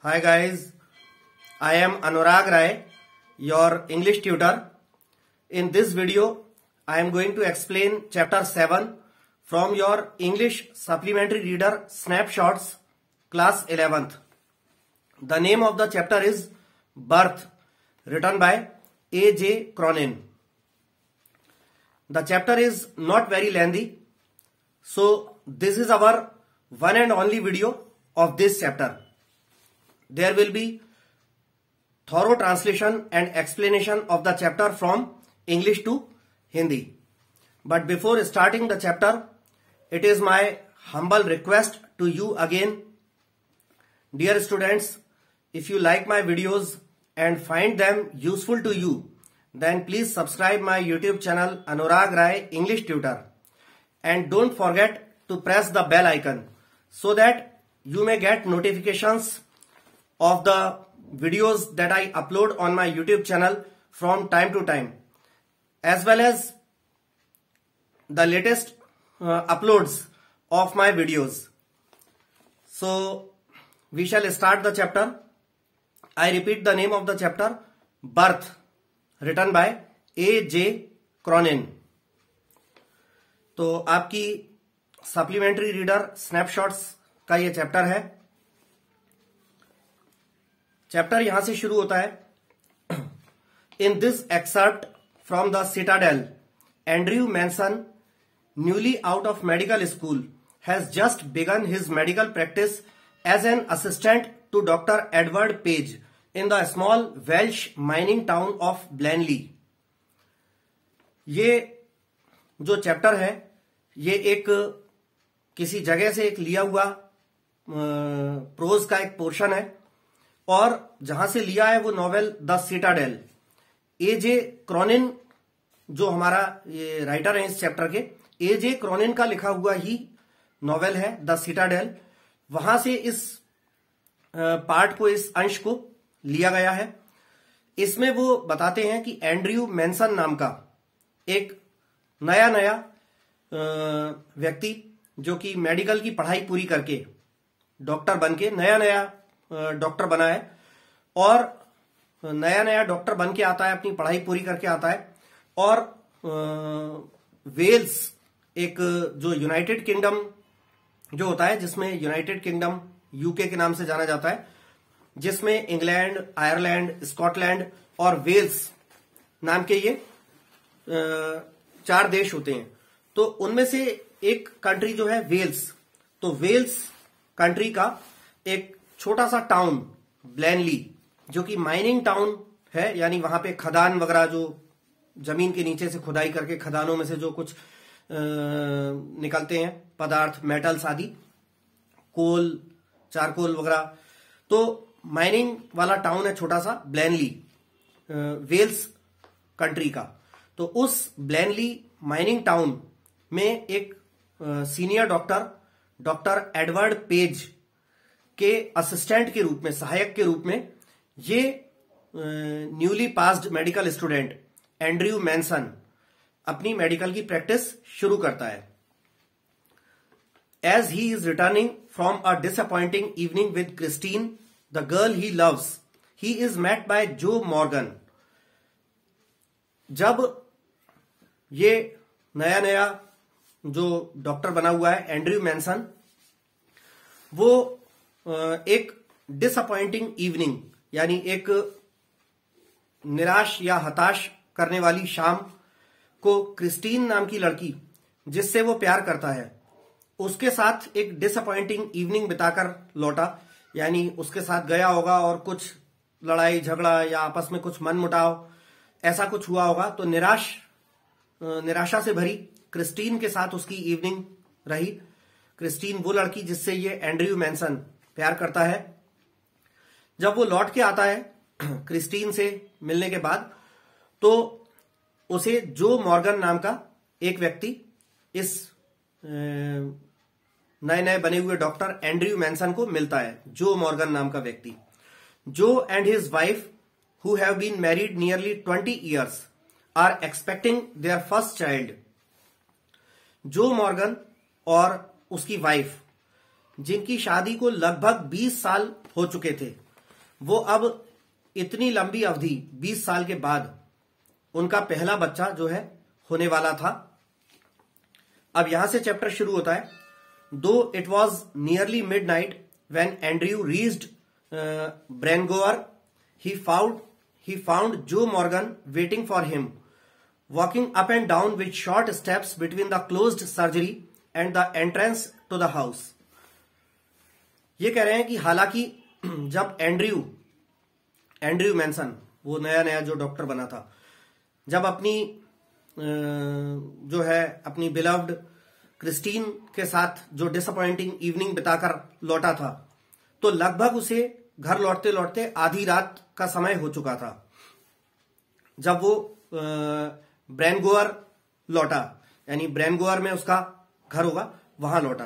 Hi guys, I am Anurag Rai, your English tutor. In this video, I am going to explain chapter 7 from your English supplementary reader Snapshots, class 11th. The name of the chapter is Birth, written by A.J. Cronin. The chapter is not very lengthy, so this is our one and only video of this chapter. There will be thorough translation and explanation of the chapter from English to Hindi. But before starting the chapter, it is my humble request to you again. Dear students, if you like my videos and find them useful to you, then please subscribe my YouTube channel Anurag Rai English Tutor. And don't forget to press the bell icon so that you may get notifications of the videos that I upload on my YouTube channel from time to time, as well as the latest uploads of my videos. So we shall start the chapter. I repeat the name of the chapter, Birth, written by A.J. Cronin. तो आपकी supplementary reader snapshots का ये chapter है. Chapter यहां से शुरू होता है. In this excerpt from the Citadel, Andrew Manson, newly out of medical school, has just begun his medical practice as an assistant to doctor Edward Page in the small Welsh mining town of Blaenelly. ये जो chapter है ये एक किसी जगह से एक लिया हुआ प्रोज का एक पोर्शन है, और जहां से लिया है वो नॉवेल द सिटाडेल. ए.जे. क्रॉनिन जो हमारा ये राइटर है इस चैप्टर के, ए.जे. क्रॉनिन का लिखा हुआ ही नॉवेल है द सिटाडेल. वहां से इस पार्ट को, इस अंश को लिया गया है. इसमें वो बताते हैं कि एंड्रयू मैनसन नाम का एक नया व्यक्ति जो कि मेडिकल की पढ़ाई पूरी करके डॉक्टर बनके नया डॉक्टर बना है, और नया डॉक्टर बन के आता है, अपनी पढ़ाई पूरी करके आता है, और वेल्स, एक जो यूनाइटेड किंगडम जो होता है, जिसमें यूनाइटेड किंगडम यूके के नाम से जाना जाता है, जिसमें इंग्लैंड, आयरलैंड, स्कॉटलैंड और वेल्स नाम के ये 4 देश होते हैं. तो उनमें से एक कंट्री जो है वेल्स, तो वेल्स कंट्री का एक छोटा सा टाउन ब्लेनली, जो कि माइनिंग टाउन है, यानी वहां पे खदान वगैरह, जो जमीन के नीचे से खुदाई करके खदानों में से जो कुछ निकलते हैं पदार्थ, मेटल्स आदि, कोल, चारकोल वगैरह, तो माइनिंग वाला टाउन है छोटा सा ब्लेनली, वेल्स कंट्री का. तो उस ब्लेनली माइनिंग टाउन में एक सीनियर डॉक्टर एडवर्ड पेज के असिस्टेंट के रूप में, सहायक के रूप में, ये newly passed medical student Andrew Manson अपनी मेडिकल की प्रैक्टिस शुरू करता है. As he is returning from a disappointing evening with Christine, the girl he loves, he is met by Joe Morgan. जब ये नया जो डॉक्टर बना हुआ है एंड्रयू मैनसन, वो एक डिसअपॉइंटिंग इवनिंग, यानी एक निराश या हताश करने वाली शाम को क्रिस्टीन नाम की लड़की, जिससे वो प्यार करता है, उसके साथ एक डिसअपॉइंटिंग इवनिंग बिताकर लौटा. यानी उसके साथ गया होगा और कुछ लड़ाई झगड़ा या आपस में कुछ मनमुटाव ऐसा कुछ हुआ होगा, तो निराशा से भरी क्रिस्टीन के साथ उसकी इवनिंग रही. क्रिस्टीन वो लड़की जिससे ये एंड्रयू मैनसन प्यार करता है. जब वो लौट के आता है क्रिस्टीन से मिलने के बाद, तो उसे जो मॉर्गन नाम का एक व्यक्ति, इस नए बने हुए डॉक्टर एंड्रयू मैनसन को मिलता है. जो मॉर्गन नाम का व्यक्ति, जो and his wife who have been married nearly 20 years are expecting their first child. जो मॉर्गन और उसकी वाइफ, जिनकी शादी को लगभग 20 साल हो चुके थे, वो अब इतनी लंबी अवधि 20 साल के बाद उनका पहला बच्चा जो है होने वाला था। अब यहां से चैप्टर शुरू होता है। दो it was nearly midnight when Andrew reached Bryngower, he found Joe Morgan waiting for him, walking up and down with short steps between the closed surgery and the entrance to the house. ये कह रहे हैं कि हालांकि जब Andrew Manson, वो नया जो डॉक्टर बना था, जब अपनी जो है अपनी बिलव्ड क्रिस्टीन के साथ जो डिसअपॉइंटिंग इवनिंग बिताकर लौटा था, तो लगभग उसे घर लौटते लौटते आधी रात का समय हो चुका था। जब वो ब्रेनगोअर लौटा, यानी ब्रेनगोअर में उसका घर होगा, वहां लौटा,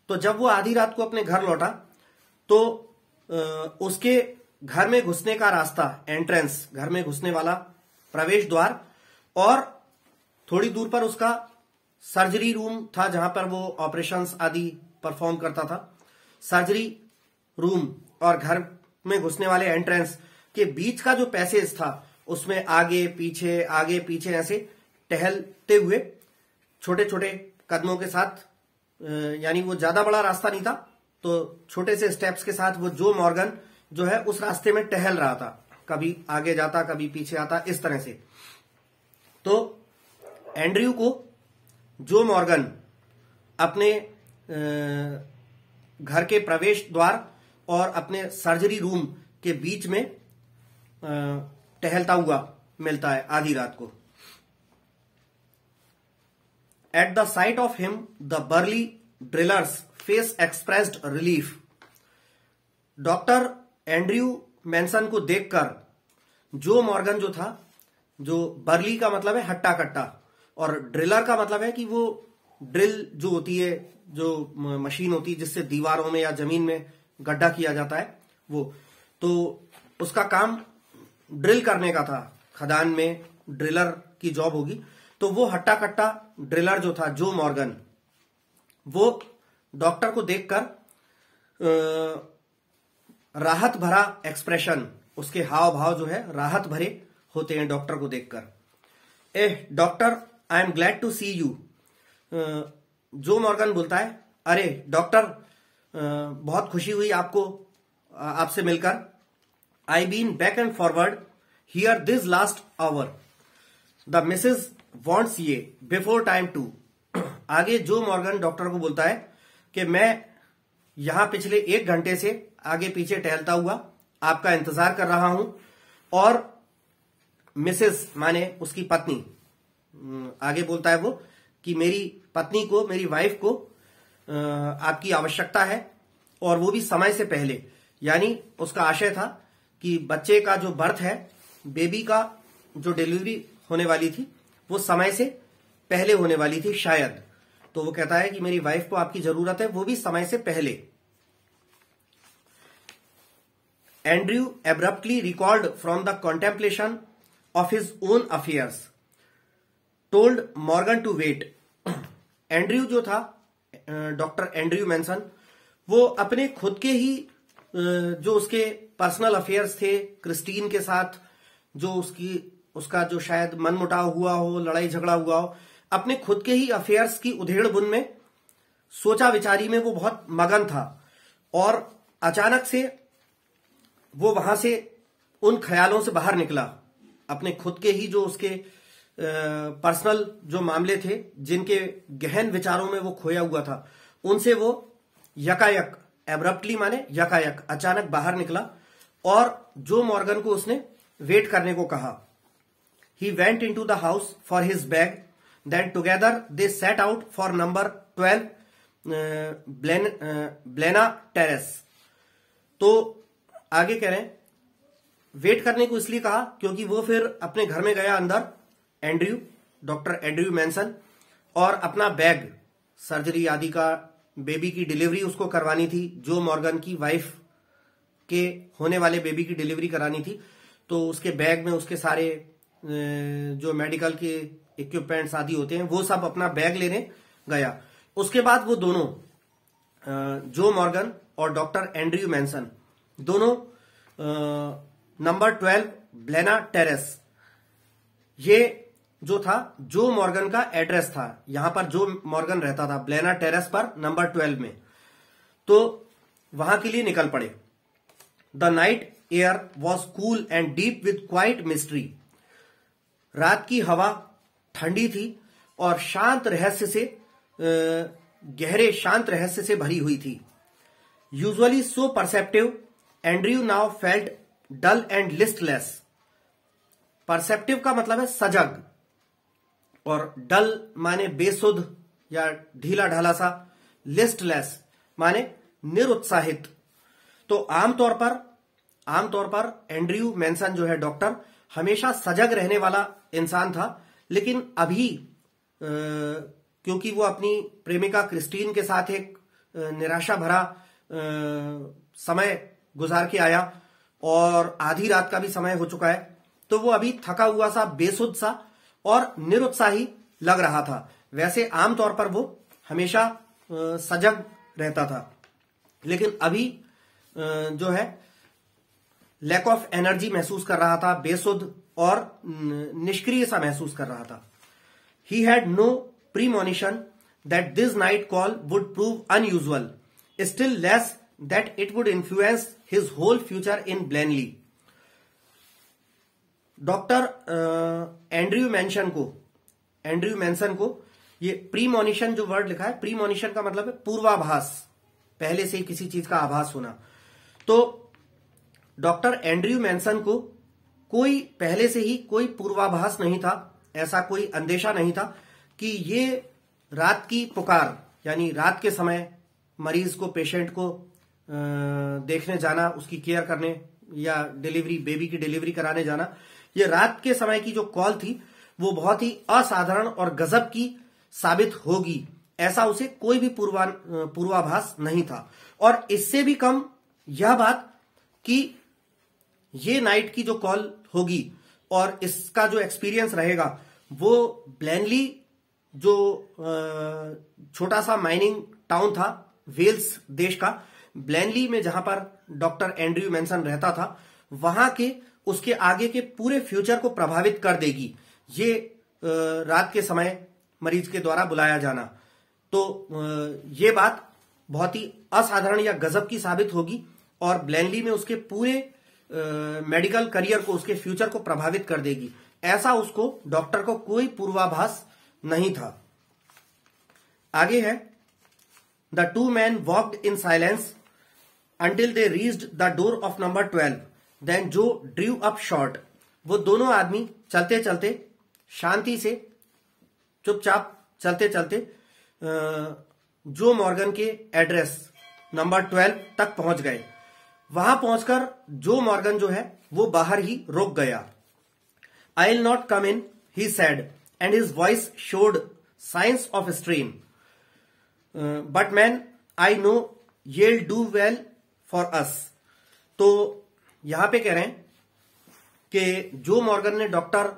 तो जब वो आधी रात को अपने घर लौटा तो उसके घर में घुसने का रास्ता, एंट्रेंस, घर में घुसने वाला प्रवेश द्वार, और थोड़ी दूर पर उसका सर्जरी रूम था जहां पर वो ऑपरेशंस आदि परफॉर्म करता था। सर्जरी रूम और घर में घुसने वाले एंट्रेंस के बीच का जो पैसेज था, उसमें आगे पीछे ऐसे टहलते हुए छोटे छोटे कदमों के साथ, यानी वो ज्यादा बड़ा रास्ता नहीं था, तो छोटे से स्टेप्स के साथ वो जो मॉर्गन जो है उस रास्ते में टहल रहा था, कभी आगे जाता कभी पीछे आता, इस तरह से। तो एंड्रयू को जो मॉर्गन अपने घर के प्रवेश द्वार और अपने सर्जरी रूम के बीच में टहलता हुआ मिलता है आधी रात को। At the sight of him the burly driller's face expressed relief. Doctor Andrew Manson को देखकर जो मॉर्गन जो था, जो बर्ली का मतलब है हट्टा कट्टा, और ड्रिलर का मतलब है कि वो ड्रिल जो होती है, जो मशीन होती है जिससे दीवारों में या जमीन में गड्ढा किया जाता है, वो, तो उसका काम ड्रिल करने का था, खदान में ड्रिलर की जॉब होगी। तो वो हट्टा कट्टा ड्रिलर जो था, जो मॉर्गन, वो डॉक्टर को देखकर राहत भरा एक्सप्रेशन, उसके हाव भाव जो है राहत भरे होते हैं डॉक्टर को देखकर। Eh doctor, I am glad to see you. Joe Morgan बोलता है, अरे डॉक्टर, बहुत खुशी हुई आपसे मिलकर। I been back and forward here this last hour, the missus wants ye before time too. आगे जो मॉर्गन डॉक्टर को बोलता है कि मैं यहां पिछले 1 घंटे से आगे पीछे टहलता हुआ आपका इंतजार कर रहा हूं, और मिसेज माने उसकी पत्नी, आगे बोलता है वो कि मेरी पत्नी को, मेरी वाइफ को आपकी आवश्यकता है, और वो भी समय से पहले। यानी उसका आशय था कि बच्चे का जो बर्थ है, बेबी का जो डिलीवरी होने वाली थी, वो समय से पहले होने वाली थी शायद। तो वो कहता है कि मेरी वाइफ को आपकी जरूरत है, वो भी समय से पहले। Andrew abruptly recalled from the contemplation of his own affairs, told Morgan to wait. Andrew जो था, डॉक्टर एंड्रयू मैनसन, वो अपने खुद के ही जो उसके पर्सनल अफेयर्स थे क्रिस्टीन के साथ, जो उसका जो शायद मनमुटाव हुआ हो, लड़ाई झगड़ा हुआ हो, अपने खुद के ही अफेयर्स की उधेड़ बुन में, सोचा विचारी में वो बहुत मगन था, और अचानक से वो वहां से उन ख्यालों से बाहर निकला। अपने खुद के ही जो उसके पर्सनल जो मामले थे, जिनके गहन विचारों में वो खोया हुआ था, उनसे वो यकायक, एब्रप्टली माने यकायक, अचानक बाहर निकला, और जो मॉर्गन को उसने वेट करने को कहा। He went into the house for his bag, then together they set out for number 12 Blaina Terrace. तो आगे कह रहे हैं, वेट करने को इसलिए कहा क्योंकि वो फिर अपने घर में गया अंदर, एंड्रयू, डॉक्टर एंड्रयू मैनसन, और अपना बैग, सर्जरी आदि का, बेबी की डिलीवरी उसको करवानी थी, जो मॉर्गन की वाइफ के होने वाले बेबी की डिलीवरी करानी थी। तो उसके बैग में उसके सारे जो मेडिकल के इक्विपमेंट्स आदि होते हैं, वो सब अपना बैग लेने गया। उसके बाद वो दोनों, जो मॉर्गन और डॉक्टर एंड्रयू मैनसन, दोनों नंबर 12 ब्लेना टेरेस। ये जो था जो मॉर्गन का एड्रेस था, यहां पर जो मॉर्गन रहता था ब्लेना टेरेस पर नंबर 12 में, तो वहां के लिए निकल पड़े। The night air was cool and deep with quite mystery. रात की हवा ठंडी थी और शांत रहस्य से, गहरे शांत रहस्य से भरी हुई थी। Usually so perceptive, Andrew now felt dull and listless. Perceptive का मतलब है सजग, और डल माने बेसुध या ढीला ढाला सा, लिस्टलेस माने निरुत्साहित। तो आमतौर पर एंड्रयू मेंसन जो है डॉक्टर, हमेशा सजग रहने वाला इंसान था, लेकिन अभी क्योंकि वो अपनी प्रेमिका क्रिस्टीन के साथ एक निराशा भरा समय गुजार के आया और आधी रात का भी समय हो चुका है, तो वो अभी थका हुआ सा, बेसुध सा और निरुत्साही लग रहा था। वैसे आमतौर पर वो हमेशा सजग रहता था, लेकिन अभी जो है लैक ऑफ एनर्जी महसूस कर रहा था, बेसुध और निष्क्रिय सा महसूस कर रहा था। He had no premonition that this night call would prove unusual, still less that it would influence his whole future in Blaenelly. Doctor Andrew Manson को ये प्रीमोनिशन जो वर्ड लिखा है, प्रीमोनिशन का मतलब है पूर्वाभास, पहले से ही किसी चीज का आभास होना। तो डॉक्टर एंड्रयू मेंसन को कोई पहले से ही कोई पूर्वाभास नहीं था, ऐसा कोई अंदेशा नहीं था कि ये रात की पुकार, यानी रात के समय मरीज को, पेशेंट को देखने जाना, उसकी केयर करने या बेबी की डिलीवरी कराने जाना, ये रात के समय की जो कॉल थी वो बहुत ही असाधारण और गजब की साबित होगी, ऐसा उसे कोई भी पूर्वाभास नहीं था। और इससे भी कम यह बात कि ये नाइट की जो कॉल होगी और इसका जो एक्सपीरियंस रहेगा वो ब्लेनली, जो छोटा सा माइनिंग टाउन था वेल्स देश का, ब्लेनली में जहां पर डॉक्टर एंड्रयू मेंसन रहता था, वहां के उसके आगे के पूरे फ्यूचर को प्रभावित कर देगी ये रात के समय मरीज के द्वारा बुलाया जाना। तो ये बात बहुत ही असाधारण या गजब की साबित होगी और ब्लेनली में उसके पूरे मेडिकल करियर को, उसके फ्यूचर को प्रभावित कर देगी। ऐसा उसको, डॉक्टर को, कोई पूर्वाभास नहीं था। आगे है, the two man walked in silence until they reached the door of number 12. Then Joe drew up short. वो दोनों आदमी चलते चलते, शांति से, चुपचाप चलते चलते जो मॉर्गन के एड्रेस नंबर 12 तक पहुंच गए। वहां पहुंचकर जो मॉर्गन जो है वो बाहर ही रुक गया। I'll not come in, he said, and his voice showed signs of strain. But man, I know you'll do well for us. तो यहां पे कह रहे हैं कि जो मॉर्गन ने डॉक्टर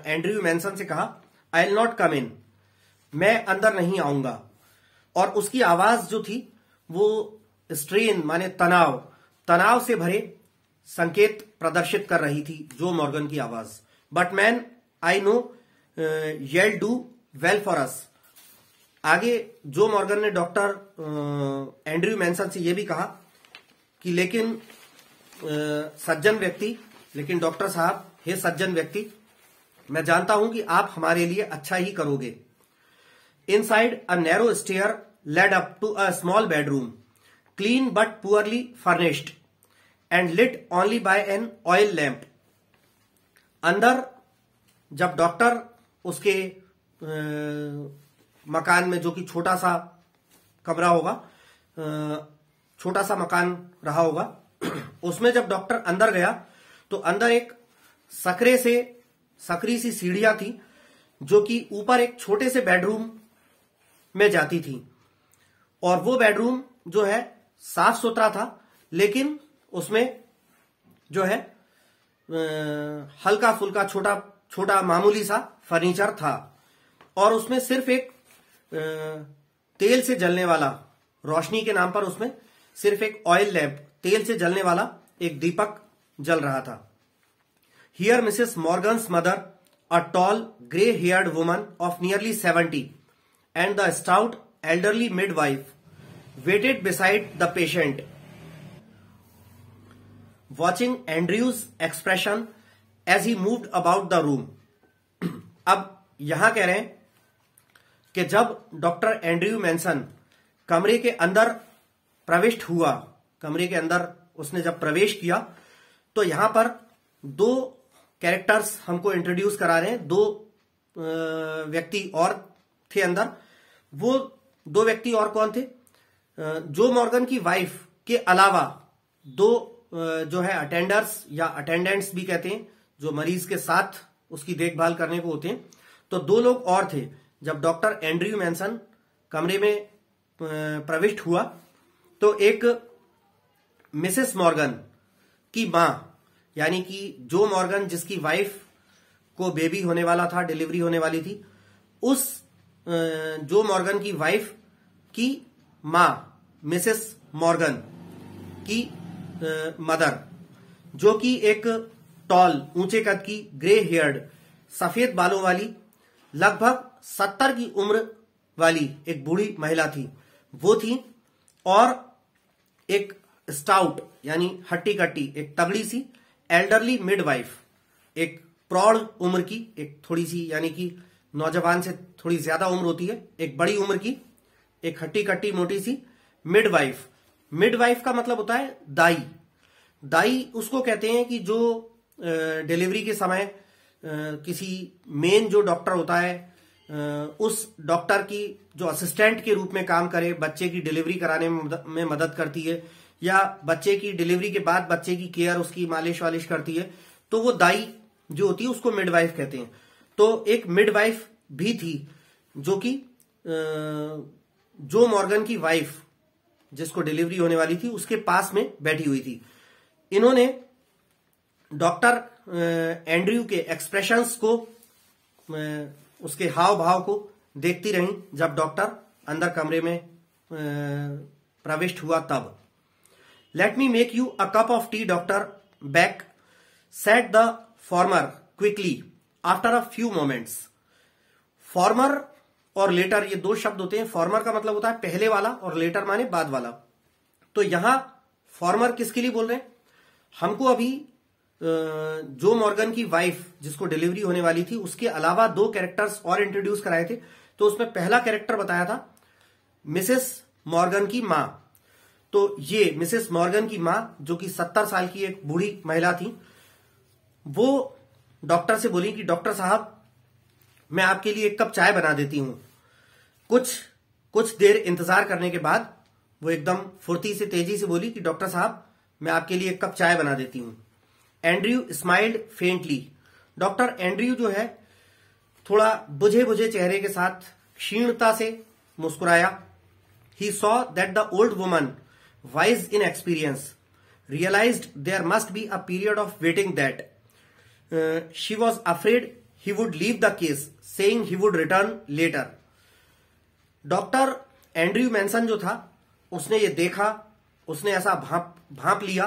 एंड्रयू मेंसन से कहा, I'll not come in, मैं अंदर नहीं आऊंगा, और उसकी आवाज जो थी वो स्ट्रेन माने तनाव से भरे संकेत प्रदर्शित कर रही थी जो मॉर्गन की आवाज। But man, I know you'll do well for us। आगे जो मॉर्गन ने डॉक्टर एंड्रयू मेंसन से यह भी कहा कि लेकिन सज्जन व्यक्ति, लेकिन डॉक्टर साहब, हे सज्जन व्यक्ति, मैं जानता हूं कि आप हमारे लिए अच्छा ही करोगे। Inside a narrow stair led up to a small bedroom, clean but poorly furnished and lit only by an oil lamp. अंदर जब डॉक्टर उसके मकान में, जो कि छोटा सा कमरा होगा, छोटा सा मकान रहा होगा, उसमें जब डॉक्टर अंदर गया तो अंदर एक सकरी सी सीढ़ियां थी जो कि ऊपर एक छोटे से बेडरूम में जाती थी, और वो बेडरूम जो है साफ सुथरा था, लेकिन उसमें जो है हल्का फुल्का छोटा मामूली सा फर्नीचर था, और उसमें सिर्फ एक तेल से जलने वाला, रोशनी के नाम पर उसमें सिर्फ एक ऑयल लैंप, तेल से जलने वाला एक दीपक जल रहा था। Here Mrs Morgan's mother, a tall grey haired woman of nearly 70 and the stout elderly midwife waited beside the patient, watching Andrew's expression as he moved about the room. अब यहां कह रहे हैं कि जब डॉक्टर एंड्रयू मैनसन कमरे के अंदर प्रविष्ट हुआ, कमरे के अंदर उसने जब प्रवेश किया, तो यहां पर दो कैरेक्टर्स हमको इंट्रोड्यूस करा रहे हैं। दो व्यक्ति और थे अंदर। वो दो व्यक्ति और कौन थे? जो मॉर्गन की वाइफ के अलावा दो जो है अटेंडर्स या अटेंडेंट्स भी कहते हैं, जो मरीज के साथ उसकी देखभाल करने को होते हैं। तो दो लोग और थे। जब डॉक्टर एंड्रयू मैनसन कमरे में प्रविष्ट हुआ तो एक मिसेस मॉर्गन की मां, यानी कि जो मॉर्गन जिसकी वाइफ को बेबी होने वाला था, डिलीवरी होने वाली थी, उस जो मॉर्गन की वाइफ की मां मिसेस मॉर्गन की मदर, जो कि एक टॉल, ऊंचे कद की, ग्रे हेयर्ड, सफेद बालों वाली, लगभग 70 की उम्र वाली एक बूढ़ी महिला थी, वो थी। और एक स्टाउट यानी हट्टी कट्टी, एक तगड़ी सी एल्डरली मिडवाइफ, एक प्रौढ़ उम्र की, एक थोड़ी सी यानी कि नौजवान से थोड़ी ज्यादा उम्र होती है, एक बड़ी उम्र की, एक हट्टी कट्टी मोटी सी मिडवाइफ। मिडवाइफ का मतलब होता है दाई। दाई उसको कहते हैं कि जो डिलीवरी के समय किसी मेन जो डॉक्टर होता है, उस डॉक्टर की जो असिस्टेंट के रूप में काम करे, बच्चे की डिलीवरी कराने में मदद करती है, या बच्चे की डिलीवरी के बाद बच्चे की केयर, उसकी मालिश वालिश करती है, तो वो दाई जो होती है उसको मिडवाइफ कहते हैं। तो एक मिडवाइफ भी थी जो कि जो मॉर्गन की वाइफ जिसको डिलीवरी होने वाली थी उसके पास में बैठी हुई थी। इन्होंने डॉक्टर एंड्रयू के एक्सप्रेशंस को, उसके हाव भाव को देखती रही जब डॉक्टर अंदर कमरे में प्रविष्ट हुआ तब। Let me make you a cup of T doctor back, set the former quickly after a few moments. Farmer और लेटर ये दो शब्द होते हैं। फॉर्मर का मतलब होता है पहले वाला और लेटर माने बाद वाला। तो यहां फॉर्मर किसके लिए बोल रहे हैं? हमको अभी जो मॉर्गन की वाइफ जिसको डिलीवरी होने वाली थी उसके अलावा दो कैरेक्टर्स और इंट्रोड्यूस कराए थे। तो उसमें पहला कैरेक्टर बताया था मिसेस मॉर्गन की मां। तो ये मिसेस मॉर्गन की मां जो कि 70 साल की एक बूढ़ी महिला थी, वो डॉक्टर से बोली कि डॉक्टर साहब मैं आपके लिए एक कप चाय बना देती हूं। कुछ देर इंतजार करने के बाद वो एकदम फुर्ती से, तेजी से बोली कि डॉक्टर साहब मैं आपके लिए एक कप चाय बना देती हूं। Andrew smiled faintly. Doctor Andrew जो है थोड़ा बुझे बुझे चेहरे के साथ क्षीणता से मुस्कुराया। He saw that the old woman, wise in experience, realized there must be a period of waiting that she was afraid he would leave the case, saying he would return later. Doctor Andrew Manson जो था उसने ये देखा, उसने ऐसा भांप लिया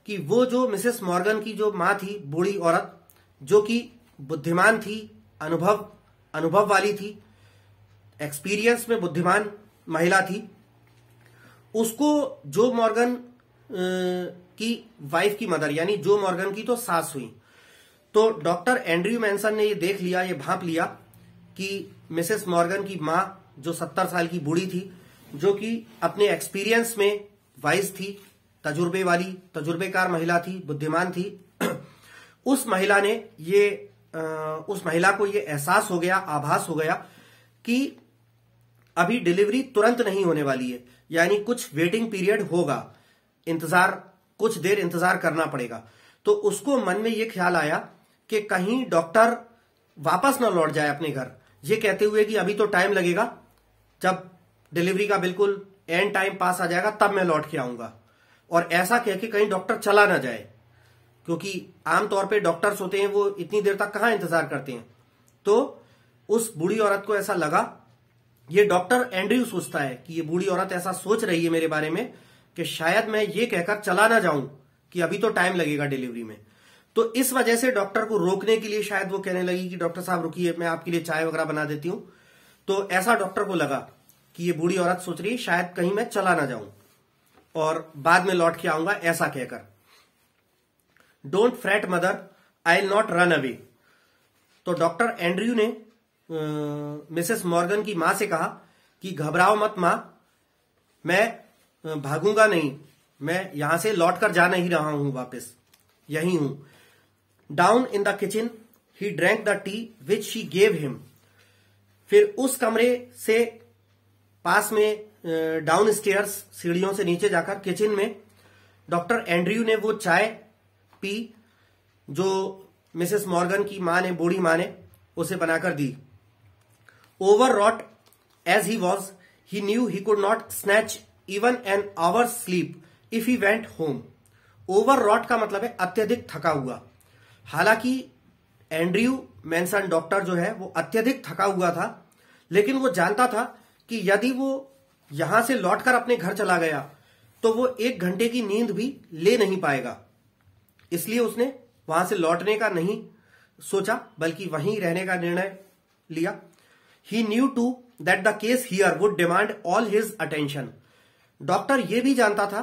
कि वो जो मिसेस मॉर्गन की जो मां थी, बूढ़ी औरत जो कि बुद्धिमान थी, अनुभव वाली थी, एक्सपीरियंस में बुद्धिमान महिला थी, उसको जो मॉर्गन की वाइफ की मदर यानी जो मॉर्गन की तो सास हुई। तो डॉक्टर एंड्रयू मैनसन ने ये देख लिया, ये भांप लिया कि मिसेस मॉर्गन की मां जो 70 साल की बूढ़ी थी, जो कि अपने एक्सपीरियंस में वाइज थी, तजुर्बेकार महिला थी, बुद्धिमान थी, उस महिला को ये एहसास हो गया, आभास हो गया कि अभी डिलीवरी तुरंत नहीं होने वाली है, यानी कुछ वेटिंग पीरियड होगा, कुछ देर इंतजार करना पड़ेगा। तो उसको मन में ये ख्याल आया कि कहीं डॉक्टर वापस ना लौट जाए अपने घर, ये कहते हुए कि अभी तो टाइम लगेगा, जब डिलीवरी का बिल्कुल एंड टाइम पास आ जाएगा तब मैं लौट के आऊंगा। और ऐसा कह के कहीं डॉक्टर चला ना जाए, क्योंकि आमतौर पे डॉक्टर्स होते हैं वो इतनी देर तक कहां इंतजार करते हैं। तो उस बूढ़ी औरत को ऐसा लगा, ये डॉक्टर एंड्रयू सोचता है कि ये बूढ़ी औरत ऐसा सोच रही है मेरे बारे में कि शायद मैं ये कहकर चला ना जाऊं कि अभी तो टाइम लगेगा डिलीवरी में। तो इस वजह से डॉक्टर को रोकने के लिए शायद वो कहने लगी कि डॉक्टर साहब रुकिए, मैं आपके लिए चाय वगैरह बना देती हूं। तो ऐसा डॉक्टर को लगा कि ये बूढ़ी औरत सोच रही है शायद कहीं मैं चला ना जाऊं और बाद में लौट के आऊंगा, ऐसा कहकर। Don't freight mother, I will not run away. तो डॉक्टर एंड्रयू ने मिसेस मॉर्गन की मां से कहा कि घबराओ मत मां, मैं भागूंगा नहीं, मैं यहां से लौटकर जा नहीं रहा हूं, वापस यहीं हूं। Down in the kitchen he drank the T which she gave him. फिर उस कमरे से पास में डाउन स्टेयर्स, सीढ़ियों से नीचे जाकर किचन में डॉक्टर एंड्रयू ने वो चाय पी जो मिसेस मॉर्गन की मां ने, बूढ़ी मां ने उसे बनाकर दी। Overwrought as he was, he knew he could not snatch even an hour sleep if he went home. Overwrought का मतलब है अत्यधिक थका हुआ। हालांकि एंड्रयू मैनसन डॉक्टर जो है वो अत्यधिक थका हुआ था, लेकिन वो जानता था कि यदि वो यहां से लौटकर अपने घर चला गया तो वो 1 घंटे की नींद भी ले नहीं पाएगा। इसलिए उसने वहां से लौटने का नहीं सोचा, बल्कि वहीं रहने का निर्णय लिया। He knew too that the case here would demand all his attention. Doctor ये भी जानता था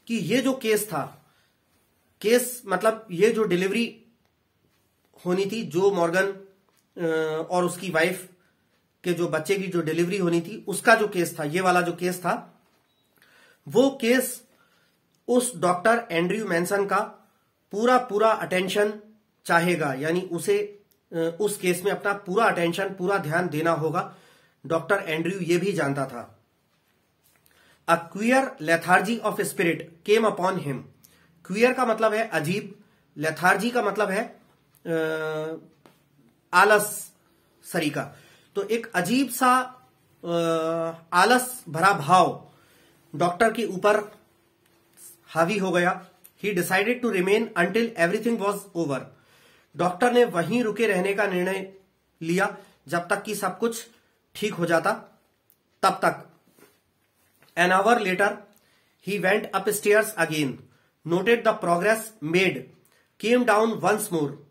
कि ये जो केस था, केस मतलब ये जो डिलीवरी होनी थी, जो मॉर्गन और उसकी वाइफ के जो बच्चे की जो डिलीवरी होनी थी, उसका जो केस था, ये वाला जो केस था, वो केस उस डॉक्टर एंड्रयू मैनसन का पूरा अटेंशन चाहेगा, यानी उसे उस केस में अपना पूरा अटेंशन, पूरा ध्यान देना होगा। डॉक्टर एंड्रयू ये भी जानता था। A queer lethargy of spirit came upon him. Queer का मतलब है अजीब, लेथार्जी का मतलब है आलस सरीका। तो एक अजीब सा आलस भरा भाव डॉक्टर के ऊपर हावी हो गया। He decided to remain until everything was over. Doctor ने वहीं रुके रहने का निर्णय लिया जब तक कि सब कुछ ठीक हो जाता, तब तक। An hour later he went upstairs again, noted the progress made, came down once more,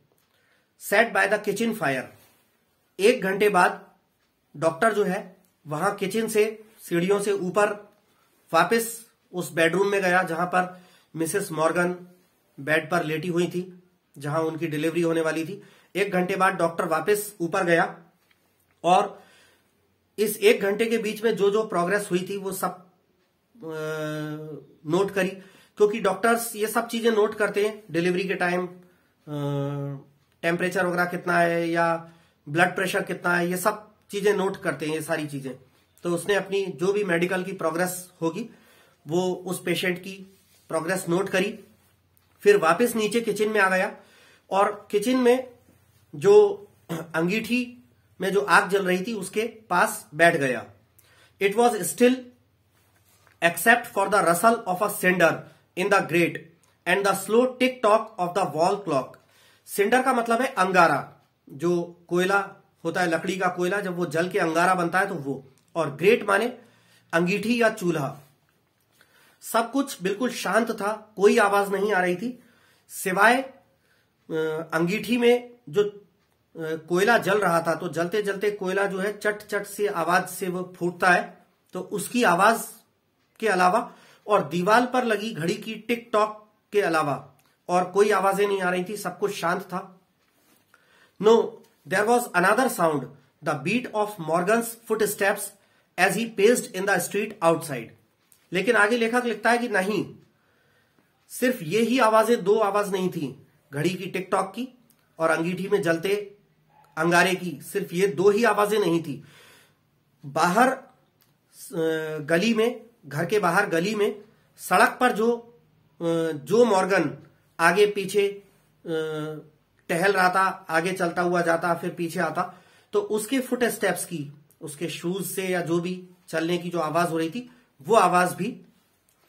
sat by the kitchen fire. 1 घंटे बाद डॉक्टर जो है वहां किचन से सीढ़ियों से ऊपर वापस उस बेडरूम में गया जहां पर मिसेस मॉर्गन बेड पर लेटी हुई थी, जहां उनकी डिलीवरी होने वाली थी। 1 घंटे बाद डॉक्टर वापस ऊपर गया और इस 1 घंटे के बीच में जो जो प्रोग्रेस हुई थी वो सब नोट करी, क्योंकि डॉक्टर्स ये सब चीजें नोट करते हैं डिलीवरी के टाइम। टेम्परेचर वगैरह कितना है या ब्लड प्रेशर कितना है, ये सब चीजें नोट करते हैं, ये सारी चीजें। तो उसने अपनी जो भी मेडिकल की प्रोग्रेस होगी वो उस पेशेंट की प्रोग्रेस नोट करी। फिर वापस नीचे किचन में आ गया और किचन में जो अंगीठी में जो आग जल रही थी उसके पास बैठ गया। It was still except for the rustle of a cinder in the grate and the slow tick tock of the wall clock. Cinder का मतलब है अंगारा, जो कोयला होता है, लकड़ी का कोयला, जब वो जल के अंगारा बनता है तो वो। और ग्रेट माने अंगीठी या चूल्हा। सब कुछ बिल्कुल शांत था, कोई आवाज नहीं आ रही थी, सिवाय अंगीठी में जो कोयला जल रहा था। तो जलते जलते कोयला जो है चट चट से आवाज से वो फूटता है, तो उसकी आवाज के अलावा और दीवार पर लगी घड़ी की टिक टॉक के अलावा और कोई आवाजें नहीं आ रही थी, सब कुछ शांत था। No, there was another sound, the beat of Morgan's footsteps as he paced in the street outside. लेकिन आगे लेखक लिखता है कि नहीं, सिर्फ ये ही आवाजें, 2 आवाज नहीं थी, घड़ी की टिक टॉक की और अंगीठी में जलते अंगारे की, सिर्फ ये 2 ही आवाजें नहीं थी। बाहर गली में, घर के बाहर गली में, सड़क पर जो मॉर्गन आगे पीछे टहल रहा था, आगे चलता हुआ जाता फिर पीछे आता, तो उसके फुट स्टेप्स की, उसके शूज से या जो भी चलने की जो आवाज हो रही थी वो आवाज भी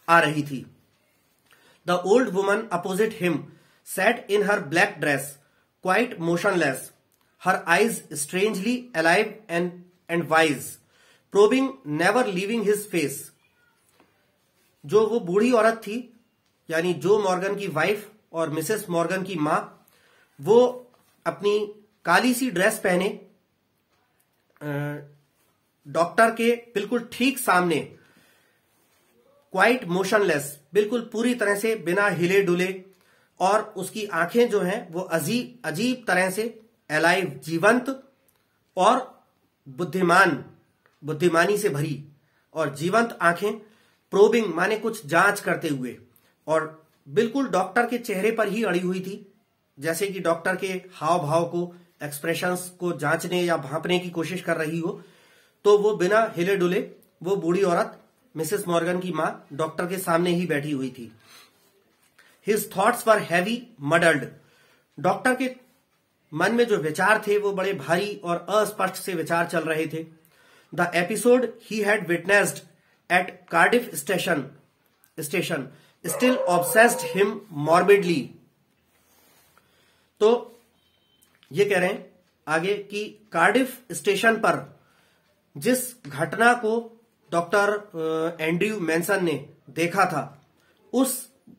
आ रही थी। The old woman opposite him sat in her black dress quite motionless, her eyes strangely alive and wise, probing never leaving his face. जो वो बूढ़ी औरत थी, यानी जो मॉर्गन की वाइफ और मिसेस मॉर्गन की मां, वो अपनी काली सी ड्रेस पहने डॉक्टर के बिल्कुल ठीक सामने क्वाइट मोशनलेस, बिल्कुल पूरी तरह से बिना हिले डुले, और उसकी आंखें जो हैं वो अजीब तरह से अलाइव, जीवंत और बुद्धिमानी से भरी और जीवंत आंखें, प्रोबिंग माने कुछ जांच करते हुए, और बिल्कुल डॉक्टर के चेहरे पर ही अड़ी हुई थी, जैसे कि डॉक्टर के हाव भाव को, एक्सप्रेशंस को जांचने या भांपने की कोशिश कर रही हो। तो वो बिना हिले डुले वो बूढ़ी औरत मिसेस मॉर्गन की मां डॉक्टर के सामने ही बैठी हुई थी। हिज थॉट्स वर हैवी मडल्ड। डॉक्टर के मन में जो विचार थे वो बड़े भारी और अस्पष्ट से विचार चल रहे थे। The episode he had witnessed at Cardiff station still obsessed him morbidly. तो ये कह रहे हैं आगे कि कार्डिफ स्टेशन पर जिस घटना को डॉक्टर एंड्रयू मैनसन ने देखा था, उस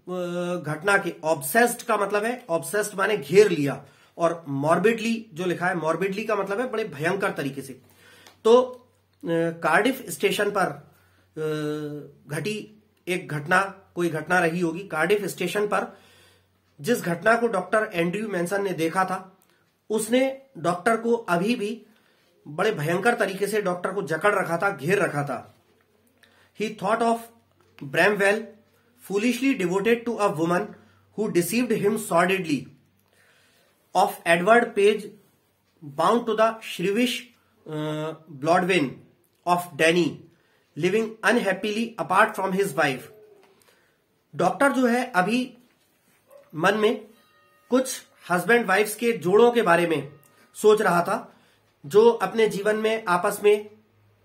घटना के, ऑब्सेस्ड का मतलब है, ऑब्सेस्ड माने घेर लिया, और मॉर्बिडली जो लिखा है, मॉर्बिडली का मतलब है बड़े भयंकर तरीके से। तो कार्डिफ स्टेशन पर घटी एक घटना, कोई घटना रही होगी। कार्डिफ स्टेशन पर जिस घटना को डॉक्टर एंड्रयू मैनसन ने देखा था, उसने डॉक्टर को अभी भी बड़े भयंकर तरीके से डॉक्टर को जकड़ रखा था, घेर रखा था। He thought of Bramwell foolishly devoted to a woman who deceived him sordidly, of Edward Page bound to the shrewish Blodwen, of Danny living unhappily apart from his wife. Doctor जो है अभी मन में कुछ हस्बैंड वाइफ्स के जोड़ों के बारे में सोच रहा था, जो अपने जीवन में आपस में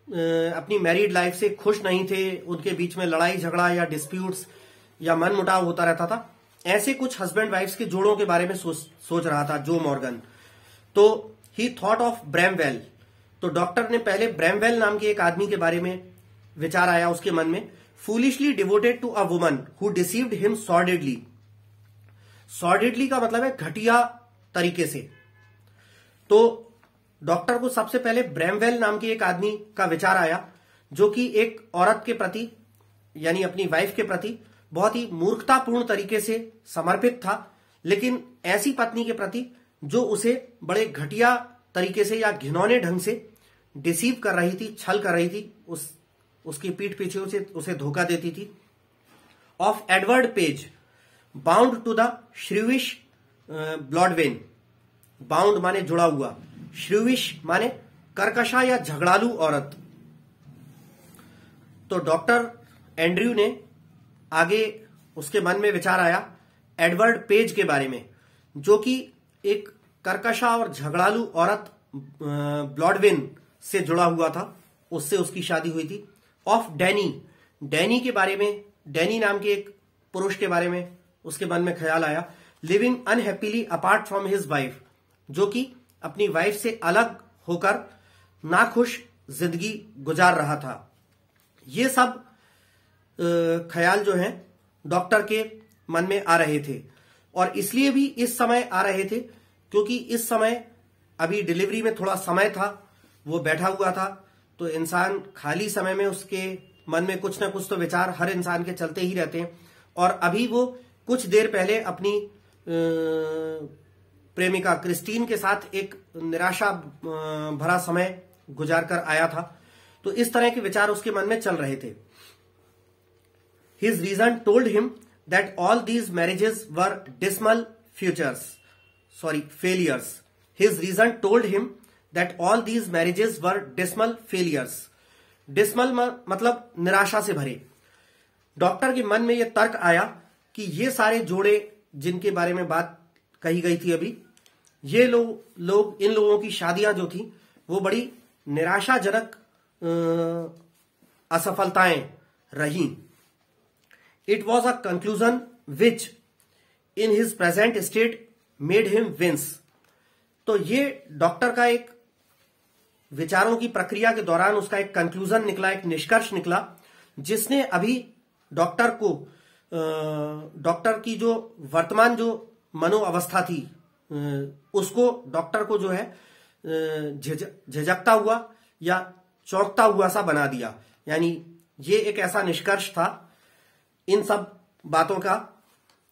अपनी मैरिड लाइफ से खुश नहीं थे, उनके बीच में लड़ाई झगड़ा या डिस्प्यूट्स या मन मुटाव होता रहता था। ऐसे कुछ हस्बैंड वाइफ्स के जोड़ों के बारे में सोच रहा था जो मॉर्गन। तो ही थॉट ऑफ ब्रैमवेल। तो डॉक्टर ने पहले ब्रैमवेल नाम के एक आदमी के बारे में विचार आया उसके मन में। Foolishly devoted to a woman who deceived him sordidly. Sordidly का मतलब है घटिया तरीके से। तो डॉक्टर को सबसे पहले ब्रैमवेल नाम के एक आदमी का विचार आया, जो कि एक औरत के प्रति, यानी अपनी वाइफ के प्रति बहुत ही मूर्खतापूर्ण तरीके से समर्पित था, लेकिन ऐसी पत्नी के प्रति जो उसे बड़े घटिया तरीके से या घिनौने ढंग से डिसीव कर रही थी, छल कर रही थी, उसकी पीठ पीछे उसे धोखा देती थी। Of Edward Page bound to the shrewish Blodwen. Bound माने जुड़ा हुआ, श्रीविश माने कर्कशा या झगड़ालू औरत। तो डॉक्टर एंड्रयू ने आगे उसके मन में विचार आया एडवर्ड पेज के बारे में, जो कि एक कर्कशा और झगड़ालू औरत ब्लॉडवेन से जुड़ा हुआ था, उससे उसकी शादी हुई थी। ऑफ डैनी, डैनी के बारे में, डैनी नाम के एक पुरुष के बारे में उसके मन में ख्याल आया। Living unhappily apart from his wife, जो कि अपनी वाइफ से अलग होकर नाखुश जिंदगी गुजार रहा था। ये सब ख्याल जो हैं डॉक्टर के मन में आ रहे थे, और इसलिए भी इस समय आ रहे थे क्योंकि इस समय अभी डिलीवरी में थोड़ा समय था, वो बैठा हुआ था। तो इंसान खाली समय में उसके मन में कुछ ना कुछ तो विचार हर इंसान के चलते ही रहते हैं, और अभी वो कुछ देर पहले अपनी प्रेमिका क्रिस्टीन के साथ एक निराशा भरा समय गुजार कर आया था। तो इस तरह के विचार उसके मन में चल रहे थे। His reason told him that all these marriages were dismal failures. His reason told him that all these marriages were dismal failures. Dismal मतलब निराशा से भरे। डॉक्टर के मन में यह तर्क आया कि ये सारे जोड़े जिनके बारे में बात कही गई थी अभी, ये लोग इन लोगों की शादियां जो थी वो बड़ी निराशाजनक असफलताएं रहीं। It was a conclusion which, in his present state, made him wince. तो ये डॉक्टर का एक विचारों की प्रक्रिया के दौरान उसका एक कंक्लूजन निकला, एक निष्कर्ष निकला, जिसने अभी डॉक्टर को, डॉक्टर की जो वर्तमान जो मनोअवस्था थी, उसको डॉक्टर को जो है झिझकता हुआ या चौंकता हुआ सा बना दिया। यानी ये एक ऐसा निष्कर्ष था इन सब बातों का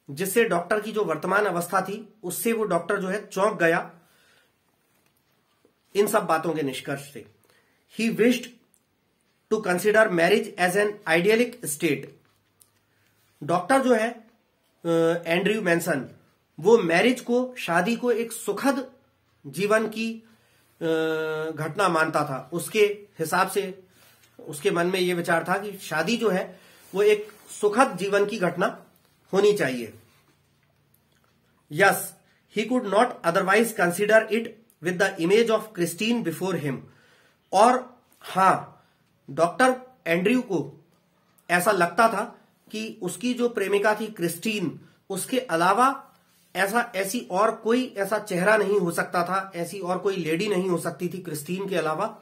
जिससे डॉक्टर की जो वर्तमान अवस्था थी उससे वो डॉक्टर जो है चौंक गया। इन सब बातों के निष्कर्ष से he wished to consider marriage as an idyllic state. Doctor जो है एंड्रयू मैनसन वो मैरिज को, शादी को एक सुखद जीवन की घटना मानता था। उसके हिसाब से उसके मन में ये विचार था कि शादी जो है वो एक सुखद जीवन की घटना होनी चाहिए। Yes, he could not otherwise consider it with the image of Christine before him. और हां, डॉक्टर एंड्रयू को ऐसा लगता था कि उसकी जो प्रेमिका थी क्रिस्टीन, उसके अलावा ऐसी और कोई ऐसा चेहरा नहीं हो सकता था, ऐसी और कोई लेडी नहीं हो सकती थी क्रिस्टीन के अलावा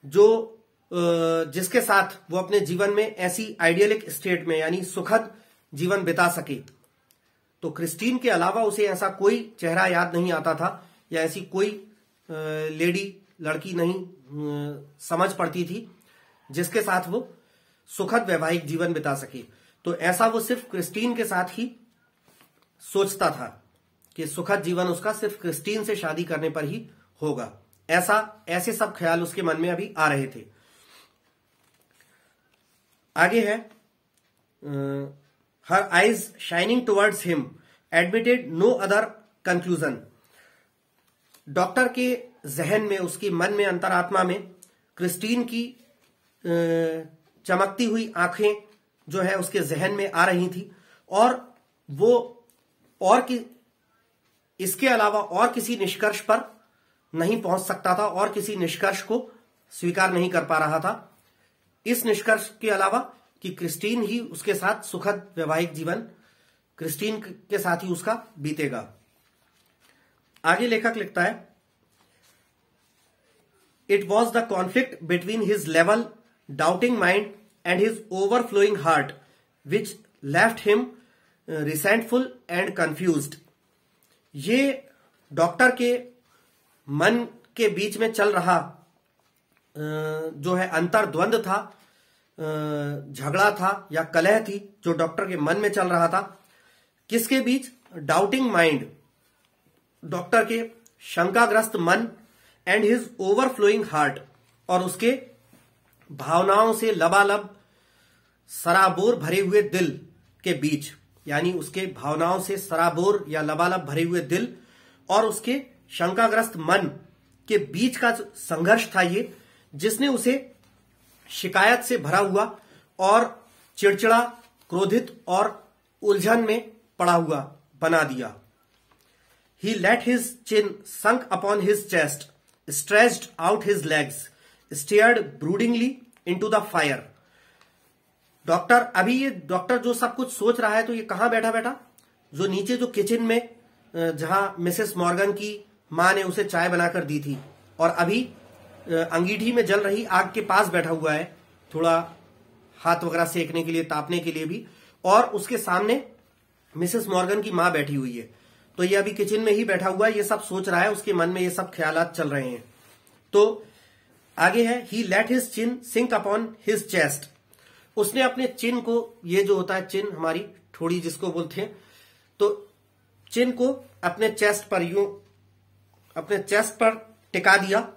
जो जिसके साथ वो अपने जीवन में ऐसी आइडियलिक स्टेट में यानी सुखद जीवन बिता सके। तो क्रिस्टीन के अलावा उसे ऐसा कोई चेहरा याद नहीं आता था या ऐसी कोई लेडी, लड़की नहीं समझ पड़ती थी जिसके साथ वो सुखद वैवाहिक जीवन बिता सके। तो ऐसा वो सिर्फ क्रिस्टीन के साथ ही सोचता था कि सुखद जीवन उसका सिर्फ क्रिस्टीन से शादी करने पर ही होगा। ऐसे सब ख्याल उसके मन में अभी आ रहे थे। आगे है, her eyes shining towards him admitted no other conclusion. Doctor के जहन में, उसकी मन में, अंतरात्मा में क्रिस्टीन की चमकती हुई आंखें जो है उसके जहन में आ रही थी और वो इसके अलावा और किसी निष्कर्ष पर नहीं पहुंच सकता था और किसी निष्कर्ष को स्वीकार नहीं कर पा रहा था इस निष्कर्ष के अलावा कि क्रिस्टीन ही उसके साथ सुखद वैवाहिक जीवन क्रिस्टीन के साथ ही उसका बीतेगा। आगे लेखक लिखता है, it was the conflict between his level doubting mind and his overflowing heart which left him resentful and confused. ये डॉक्टर के मन के बीच में चल रहा जो है अंतर्द्वंद था, झगड़ा था या कलह थी जो डॉक्टर के मन में चल रहा था। किसके बीच? डाउटिंग माइंड, डॉक्टर के शंकाग्रस्त मन, एंड हिज ओवरफ्लोइंग हार्ट, और उसके भावनाओं से लबालब सराबोर भरे हुए दिल के बीच। यानी उसके भावनाओं से सराबोर या लबालब भरे हुए दिल और उसके शंकाग्रस्त मन के बीच का संघर्ष था ये, जिसने उसे शिकायत से भरा हुआ और चिड़चिड़ा, क्रोधित और उलझन में पड़ा हुआ बना दिया। He let his chin sunk upon his chest, stretched out his legs, stared broodingly into the fire. Doctor जो सब कुछ सोच रहा है तो ये कहां बैठा बैठा, जो नीचे जो किचन में जहां मिसेस मॉर्गन की मां ने उसे चाय बनाकर दी थी और अभी अंगीठी में जल रही आग के पास बैठा हुआ है, थोड़ा हाथ वगैरह सेकने के लिए, तापने के लिए भी, और उसके सामने मिसेस मॉर्गन की मां बैठी हुई है। तो ये अभी किचन में ही बैठा हुआ है, ये सब सोच रहा है, उसके मन में ये सब ख्यालात चल रहे हैं। तो आगे है, ही लेट हिज चिन सिंक अपॉन हिज चेस्ट। उसने अपने चिन को, ये जो होता है चिन, हमारी ठोड़ी जिसको बोलते हैं, तो चिन को अपने चेस्ट पर यूं अपने चेस्ट पर टिका दिया,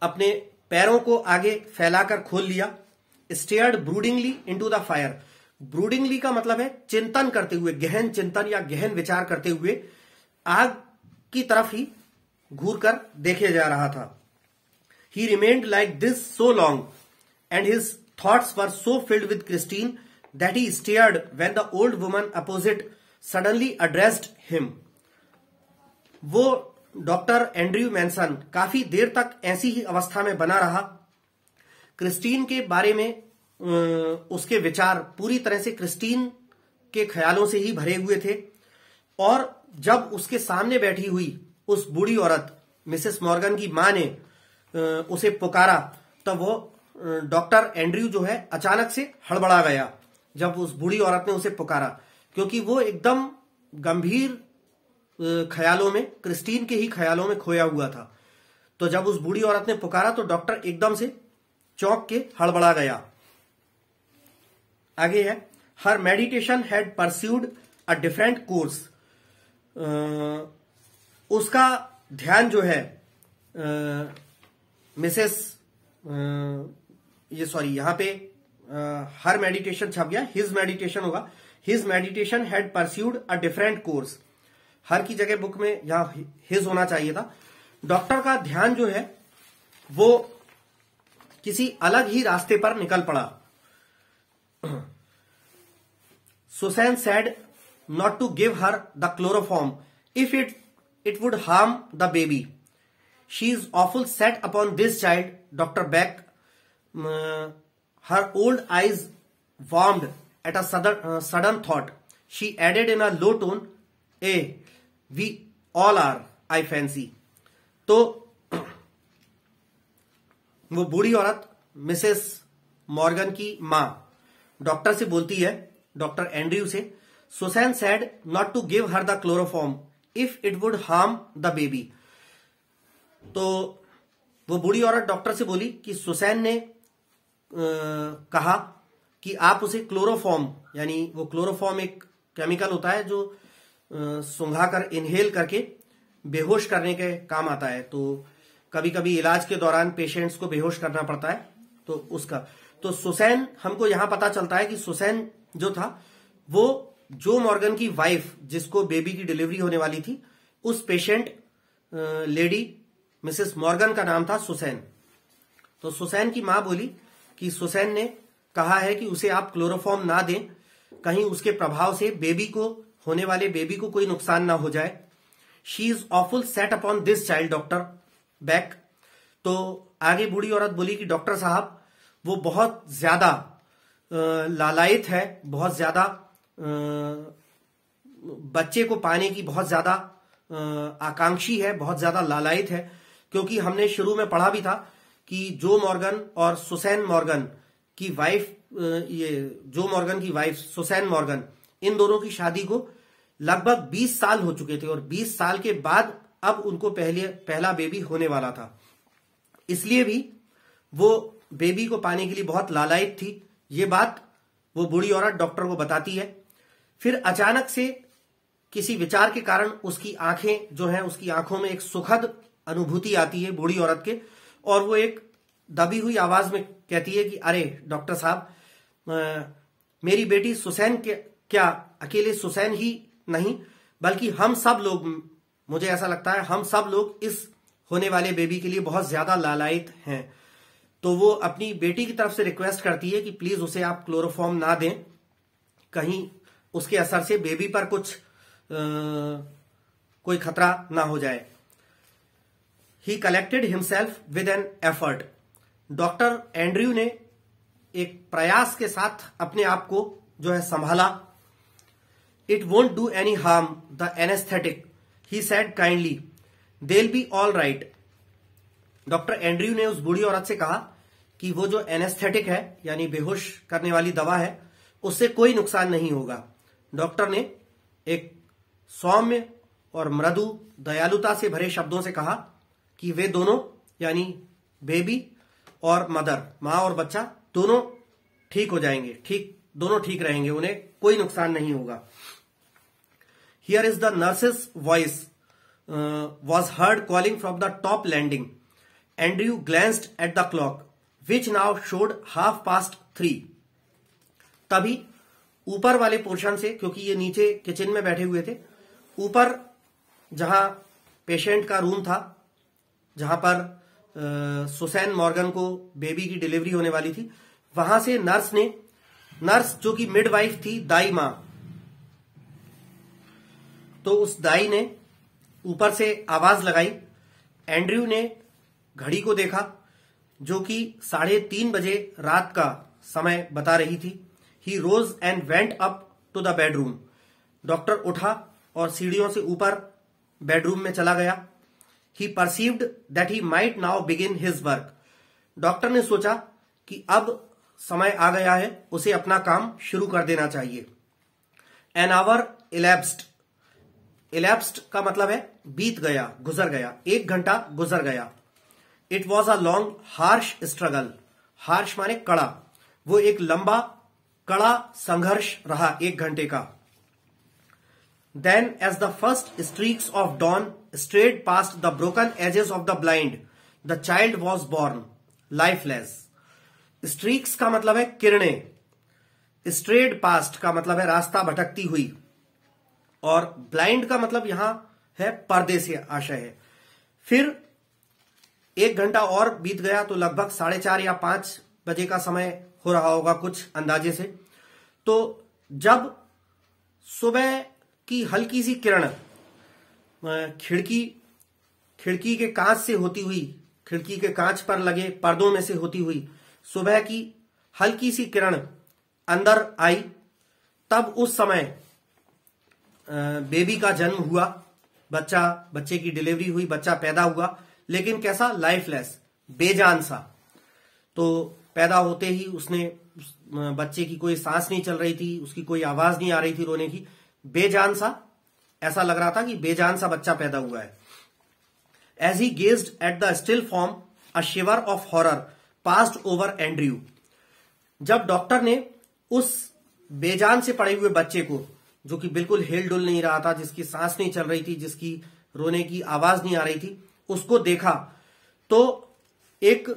अपने पैरों को आगे फैलाकर खोल लिया। Stared broodingly into the fire. Broodingly का मतलब है चिंतन करते हुए, गहन चिंतन या गहन विचार करते हुए आग की तरफ ही घूर कर देखे जा रहा था। ही remained like this so long and his thoughts were so filled with Christine that he stared when the old woman opposite suddenly addressed him. वो डॉक्टर एंड्रयू मैनसन काफी देर तक ऐसी ही अवस्था में बना रहा। क्रिस्टीन के बारे में उसके विचार पूरी तरह से क्रिस्टीन के ख्यालों से ही भरे हुए थे, और जब उसके सामने बैठी हुई उस बूढ़ी औरत मिसेस मॉर्गन की मां ने उसे पुकारा, तब वो डॉक्टर एंड्रयू जो है अचानक से हड़बड़ा गया जब उस बूढ़ी औरत ने उसे पुकारा, क्योंकि वो एकदम गंभीर ख्यालों में, क्रिस्टीन के ही ख्यालों में खोया हुआ था। तो जब उस बूढ़ी औरत ने पुकारा तो डॉक्टर एकदम से चौंक के हड़बड़ा गया। आगे है, her meditation had pursued a different course. उसका ध्यान जो है यहां पे हर मेडिटेशन छप गया, हिज मेडिटेशन होगा। His meditation had pursued a different course. Her की जगह बुक में यहां हिज होना चाहिए था। डॉक्टर का ध्यान जो है वो किसी अलग ही रास्ते पर निकल पड़ा। Susan said not to give her the chloroform if it would harm the baby. She is awful set upon this child, Dr. Beck. Her old eyes warmed at a sudden thought. She added in a low tone, we all are, I fancy. तो वो बूढ़ी औरत Mrs Morgan की मां doctor से बोलती है, doctor Andrew से, Susan said not to give her the chloroform if it would harm the baby. तो वो बूढ़ी औरत डॉक्टर से बोली कि सुसैन ने कहा कि आप उसे क्लोरोफॉर्म, यानी वो क्लोरोफॉर्म एक केमिकल होता है जो सुंघाकर इनहेल करके बेहोश करने के काम आता है। तो कभी कभी इलाज के दौरान पेशेंट्स को बेहोश करना पड़ता है, तो उसका। तो सुसैन, हमको यहां पता चलता है कि सुसैन जो था वो जो मॉर्गन की वाइफ, जिसको बेबी की डिलीवरी होने वाली थी, उस पेशेंट लेडी मिसेस मॉर्गन का नाम था सुसैन। तो सुसैन की मां बोली कि सुसैन ने कहा है कि उसे आप क्लोरोफॉर्म ना दें, कहीं उसके प्रभाव से बेबी को, होने वाले बेबी को कोई नुकसान ना हो जाए। She is awful set upon this child, doctor back. तो आगे बूढ़ी औरत बोली कि डॉक्टर साहब, वो बहुत ज्यादा लालायित है, बहुत ज्यादा बच्चे को पाने की बहुत ज्यादा आकांक्षी है, बहुत ज्यादा लालायित है। क्योंकि हमने शुरू में पढ़ा भी था कि जो मॉर्गन और सुसैन मॉर्गन की वाइफ, ये जो मॉर्गन की वाइफ सुसैन मॉर्गन, इन दोनों की शादी को लगभग 20 साल हो चुके थे और 20 साल के बाद अब उनको पहला बेबी होने वाला था। इसलिए भी वो बेबी को पाने के लिए बहुत लालायित थी। ये बात वो बूढ़ी औरत डॉक्टर को बताती है। फिर अचानक से किसी विचार के कारण उसकी आंखें जो हैं, उसकी आंखों में एक सुखद अनुभूति आती है बूढ़ी औरत के, और वो एक दबी हुई आवाज में कहती है कि अरे डॉक्टर साहब, मेरी बेटी सुसैन के, क्या अकेले सुसैन ही नहीं बल्कि हम सब लोग, मुझे ऐसा लगता है हम सब लोग इस होने वाले बेबी के लिए बहुत ज्यादा लालायित हैं। तो वो अपनी बेटी की तरफ से रिक्वेस्ट करती है कि प्लीज उसे आप क्लोरोफॉर्म ना दें, कहीं उसके असर से बेबी पर कोई खतरा ना हो जाए। ही collected himself with an effort. Doctor Andrew ने एक प्रयास के साथ अपने आप को जो है संभाला। It won't do any harm the anaesthetic, he said kindly, they'll be all right. Doctor Andrew ने उस बूढ़ी औरत से कहा कि वो जो एनेस्थेटिक है, यानी बेहोश करने वाली दवा है, उससे कोई नुकसान नहीं होगा। डॉक्टर ने एक सौम्य और मृदु दयालुता से भरे शब्दों से कहा कि वे दोनों, यानी बेबी और मदर, मां और बच्चा, दोनों ठीक हो जाएंगे, दोनों ठीक रहेंगे, उन्हें कोई नुकसान नहीं होगा। Here is the nurses voice was heard calling from the top landing. Andrew glanced at the clock, which now showed 3:30. तभी ऊपर वाले पोर्शन से, क्योंकि ये नीचे किचन में बैठे हुए थे, ऊपर जहां पेशेंट का रूम था, जहां पर सुसैन मॉर्गन को बेबी की डिलीवरी होने वाली थी, वहां से नर्स जो कि मिडवाइफ थी, दाई मां, तो उस दाई ने ऊपर से आवाज लगाई। एंड्रयू ने घड़ी को देखा जो कि 3:30 बजे रात का समय बता रही थी। He rose and went up to the bedroom. Doctor उठा और सीढ़ियों से ऊपर बेडरूम में चला गया। He perceived that he might now begin his work. Doctor ने सोचा कि अब समय आ गया है, उसे अपना काम शुरू कर देना चाहिए। An hour elapsed. elapsed का मतलब है बीत गया, गुजर गया, 1 घंटा गुजर गया. It was a long harsh struggle. Harsh माने कड़ा. वो एक लंबा कड़ा संघर्ष रहा 1 घंटे का. Then as the first streaks of dawn strayed past the broken edges of the blind, the child was born, lifeless. Streaks का मतलब है किरणें. Strayed past का मतलब है रास्ता भटकती हुई. और ब्लाइंड का मतलब यहां है पर्दे से आशय है. फिर 1 घंटा और बीत गया तो लगभग 4:30 या 5 बजे का समय हो रहा होगा कुछ अंदाजे से. तो जब सुबह की हल्की सी किरण खिड़की के कांच से होती हुई, खिड़की के कांच पर लगे पर्दों में से होती हुई सुबह की हल्की सी किरण अंदर आई, तब उस समय बेबी का जन्म हुआ, बच्चे की डिलीवरी हुई, बच्चा पैदा हुआ. लेकिन कैसा? लाइफलेस, बेजान सा. तो पैदा होते ही उसने बच्चे की कोई सांस नहीं चल रही थी, उसकी कोई आवाज नहीं आ रही थी रोने की. बेजान सा, ऐसा लग रहा था कि बेजान सा बच्चा पैदा हुआ है. As he gazed at the still form, a shiver of horror passed over Andrew. जब डॉक्टर ने उस बेजान से पड़े हुए बच्चे को, जो कि बिल्कुल हिल डुल नहीं रहा था, जिसकी सांस नहीं चल रही थी, जिसकी रोने की आवाज नहीं आ रही थी, उसको देखा तो एक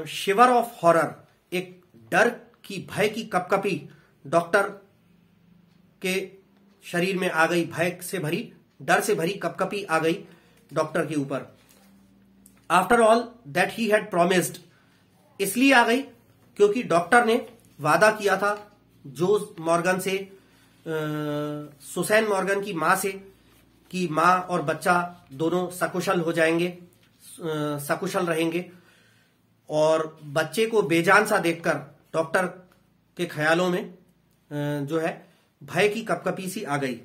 शिवर ऑफ हॉरर, एक डर की, भय की कपकपी डॉक्टर के शरीर में आ गई. भय से भरी, डर से भरी कपकपी आ गई डॉक्टर के ऊपर. After all that he had promised, इसलिए आ गई क्योंकि डॉक्टर ने वादा किया था जोस मॉर्गन से, सुसैन मॉर्गन की मां से, कि मां और बच्चा दोनों सकुशल हो जाएंगे, सकुशल रहेंगे. और बच्चे को बेजान सा देखकर डॉक्टर के ख्यालों में जो है भय की कपकपी सी आ गई.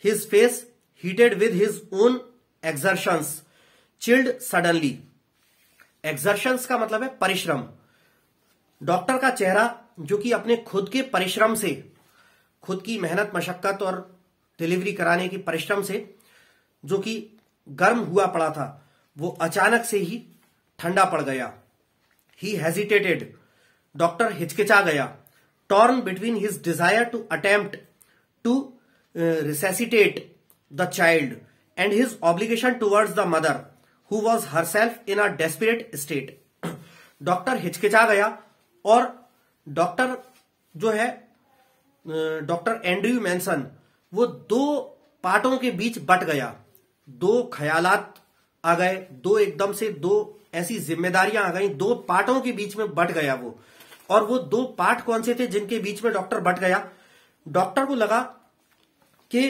His face heated with his own exertions chilled suddenly. Exertions का मतलब है परिश्रम. डॉक्टर का चेहरा, जो कि अपने खुद के परिश्रम से, खुद की मेहनत मशक्कत और डिलीवरी कराने की परिश्रम से जो कि गर्म हुआ पड़ा था, वो अचानक से ही ठंडा पड़ गया. ही हेजिटेटेड, डॉक्टर हिचकिचा गया. Torn between his desire to attempt to resuscitate the child and his obligation towards the mother who was herself in a desperate state. Doctor हिचकिचा गया और डॉक्टर जो है, डॉक्टर एंड्रयू मैनसन, वो 2 पार्टों के बीच but गया. 2 ख्यालात आ गए, 2 एकदम से 2 ऐसी जिम्मेदारियां आ गई, 2 पार्टों के बीच में बट गया वो. और वो 2 पार्ट कौन से थे जिनके बीच में डॉक्टर बट गया? डॉक्टर को लगा कि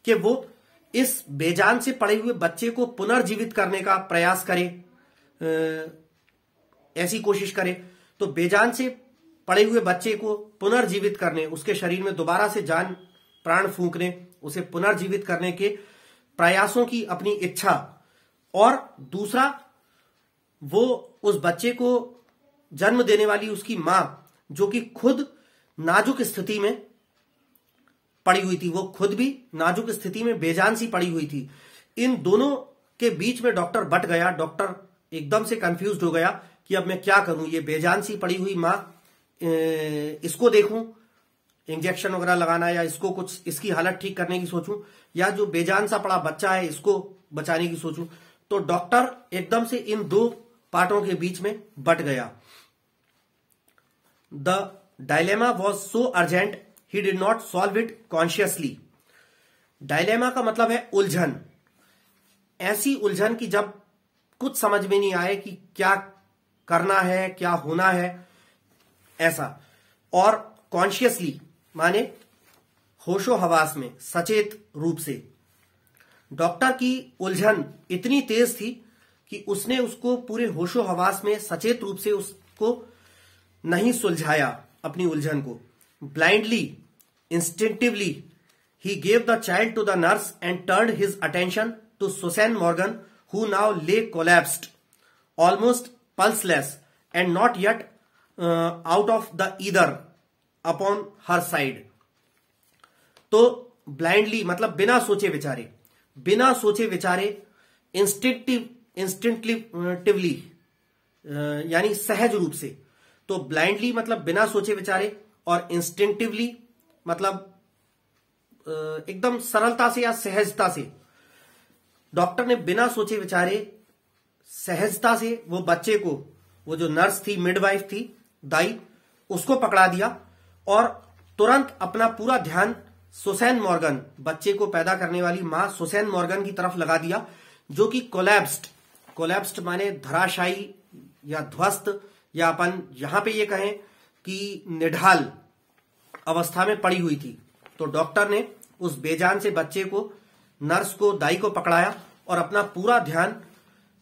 वो इस बेजान से पड़े हुए बच्चे को पुनर्जीवित करने का प्रयास करे, ऐसी कोशिश करे. तो बेजान से पड़े हुए बच्चे को पुनर्जीवित करने, उसके शरीर में दोबारा से जान प्राण फूंकने, उसे पुनर्जीवित करने के प्रयासों की अपनी इच्छा. और दूसरा, वो उस बच्चे को जन्म देने वाली उसकी मां, जो कि खुद नाजुक स्थिति में पड़ी हुई थी, वो खुद भी नाजुक स्थिति में बेजान सी पड़ी हुई थी. इन दोनों के बीच में डॉक्टर बट गया. डॉक्टर एकदम से कंफ्यूज्ड हो गया कि अब मैं क्या करूं. ये बेजान सी पड़ी हुई मां, इसको देखूं, इंजेक्शन वगैरह लगाना, या इसको कुछ इसकी हालत ठीक करने की सोचूं, या जो बेजान सा पड़ा बच्चा है इसको बचाने की सोचूं. तो डॉक्टर एकदम से इन 2 पार्टों के बीच में बट गया. The dilemma was so urgent he did not solve it consciously. Dilemma का मतलब है उलझन. ऐसी उलझन की जब कुछ समझ में नहीं आए कि क्या करना है, क्या होना है, ऐसा. और कॉन्शियसली माने होशो हवास में, सचेत रूप से. डॉक्टर की उलझन इतनी तेज थी कि उसने उसको पूरे होशो हवास में सचेत रूप से उसको नहीं सुलझाया, अपनी उलझन को. Blindly, instinctively, he gave the child to the nurse and turned his attention to Susan Morgan, who now lay collapsed, almost pulseless, and not yet out of the ether upon her side. तो blindly मतलब बिना सोचे विचारे instinctively यानी सहज रूप से। तो ब्लाइंडली मतलब बिना सोचे विचारे और इंस्टिंक्टिवली मतलब एकदम सरलता से या सहजता से। डॉक्टर ने बिना सोचे विचारे सहजता से वो बच्चे को, वो जो नर्स थी, मिडवाइफ थी, दाई, उसको पकड़ा दिया और तुरंत अपना पूरा ध्यान सुसैन मॉर्गन, बच्चे को पैदा करने वाली मां सुसैन मॉर्गन की तरफ लगा दिया, जो कि कोलैप्स्ड माने धराशायी या ध्वस्त, या अपन यहां पे ये कहें कि निढाल अवस्था में पड़ी हुई थी। तो डॉक्टर ने उस बेजान से बच्चे को, नर्स को, दाई को पकड़ाया और अपना पूरा ध्यान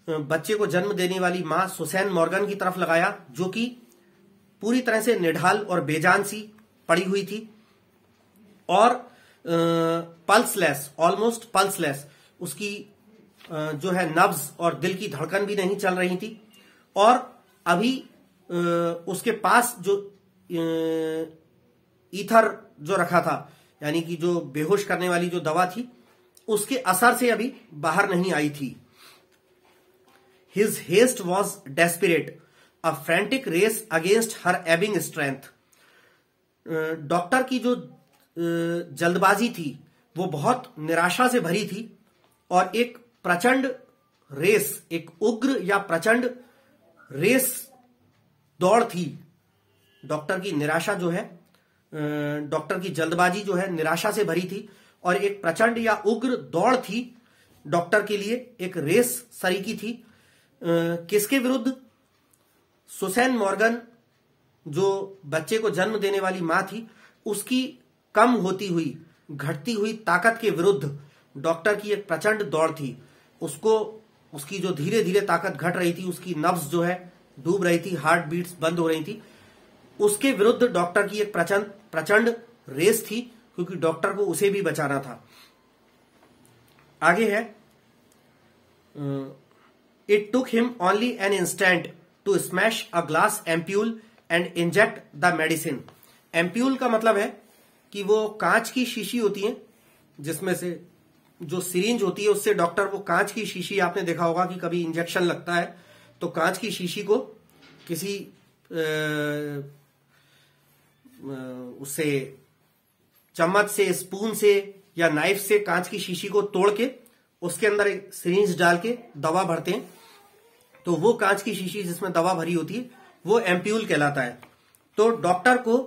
बच्चे को जन्म देने वाली मां सुसैन मॉर्गन की तरफ लगाया, जो कि पूरी तरह से निढाल और बेजान सी पड़ी हुई थी और पल्सलेस, ऑलमोस्ट पल्सलेस, उसकी जो है नब्ज और दिल की धड़कन भी नहीं चल रही थी। और अभी उसके पास जो ईथर जो रखा था, यानी कि जो बेहोश करने वाली जो दवा थी, उसके असर से अभी बाहर नहीं आई थी। His haste was desperate, a frantic race against her ebbing strength. Doctor की जो जल्दबाजी थी वो बहुत निराशा से भरी थी और एक प्रचंड रेस, एक उग्र या प्रचंड रेस दौड़ थी। डॉक्टर की निराशा जो है, डॉक्टर की जल्दबाजी जो है निराशा से भरी थी और एक प्रचंड या उग्र दौड़ थी डॉक्टर के लिए, एक रेस सरीकी थी। किसके विरुद्ध? सुसैन मॉर्गन, जो बच्चे को जन्म देने वाली मां थी, उसकी कम होती हुई, घटती हुई ताकत के विरुद्ध डॉक्टर की एक प्रचंड दौड़ थी। उसको, उसकी जो धीरे धीरे ताकत घट रही थी, उसकी नब्ज जो है डूब रही थी, हार्ट बीट्स बंद हो रही थी, उसके विरुद्ध डॉक्टर की एक प्रचंड रेस थी, क्योंकि डॉक्टर को उसे भी बचाना था। आगे है, it took him only an instant to smash a glass ampoule and inject the medicine. Ampoule का मतलब है कि वो कांच की शीशी होती है, जिसमें से जो सिरिंज होती है उससे डॉक्टर, वो कांच की शीशी, आपने देखा होगा कि कभी इंजेक्शन लगता है तो कांच की शीशी को किसी उससे चम्मच से, स्पून से या नाइफ से कांच की शीशी को तोड़ के उसके अंदर एक सिरिंज डाल के दवा भरते हैं। तो वो कांच की शीशी जिसमें दवा भरी होती है वो एम्प्यूल कहलाता है। तो डॉक्टर को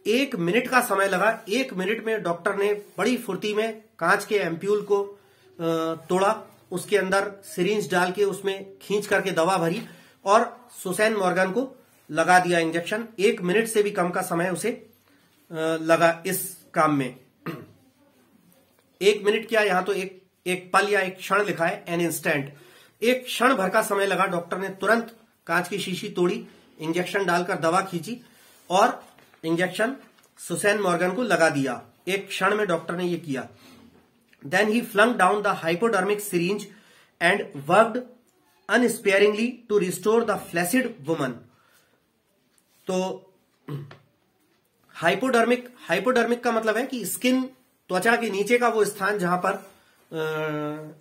1 मिनट का समय लगा। 1 मिनट में डॉक्टर ने बड़ी फुर्ती में कांच के एम्प्यूल को तोड़ा, उसके अंदर सिरिंज डाल के उसमें खींच करके दवा भरी और सुसैन मॉर्गन को लगा दिया इंजेक्शन। 1 मिनट से भी कम का समय उसे लगा इस काम में। 1 मिनट क्या, यहां तो एक पल या एक क्षण लिखा है, एन इंस्टेंट। एक क्षण भर का समय लगा। डॉक्टर ने तुरंत कांच की शीशी तोड़ी, इंजेक्शन डालकर दवा खींची और इंजेक्शन सुसैन मॉर्गन को लगा दिया। 1 क्षण में डॉक्टर ने यह किया। Then he flung down the hypodermic syringe and worked unsparingly to restore the flaccid woman. तो हाइपोडर्मिक का मतलब है कि स्किन, त्वचा के नीचे का वो स्थान जहां पर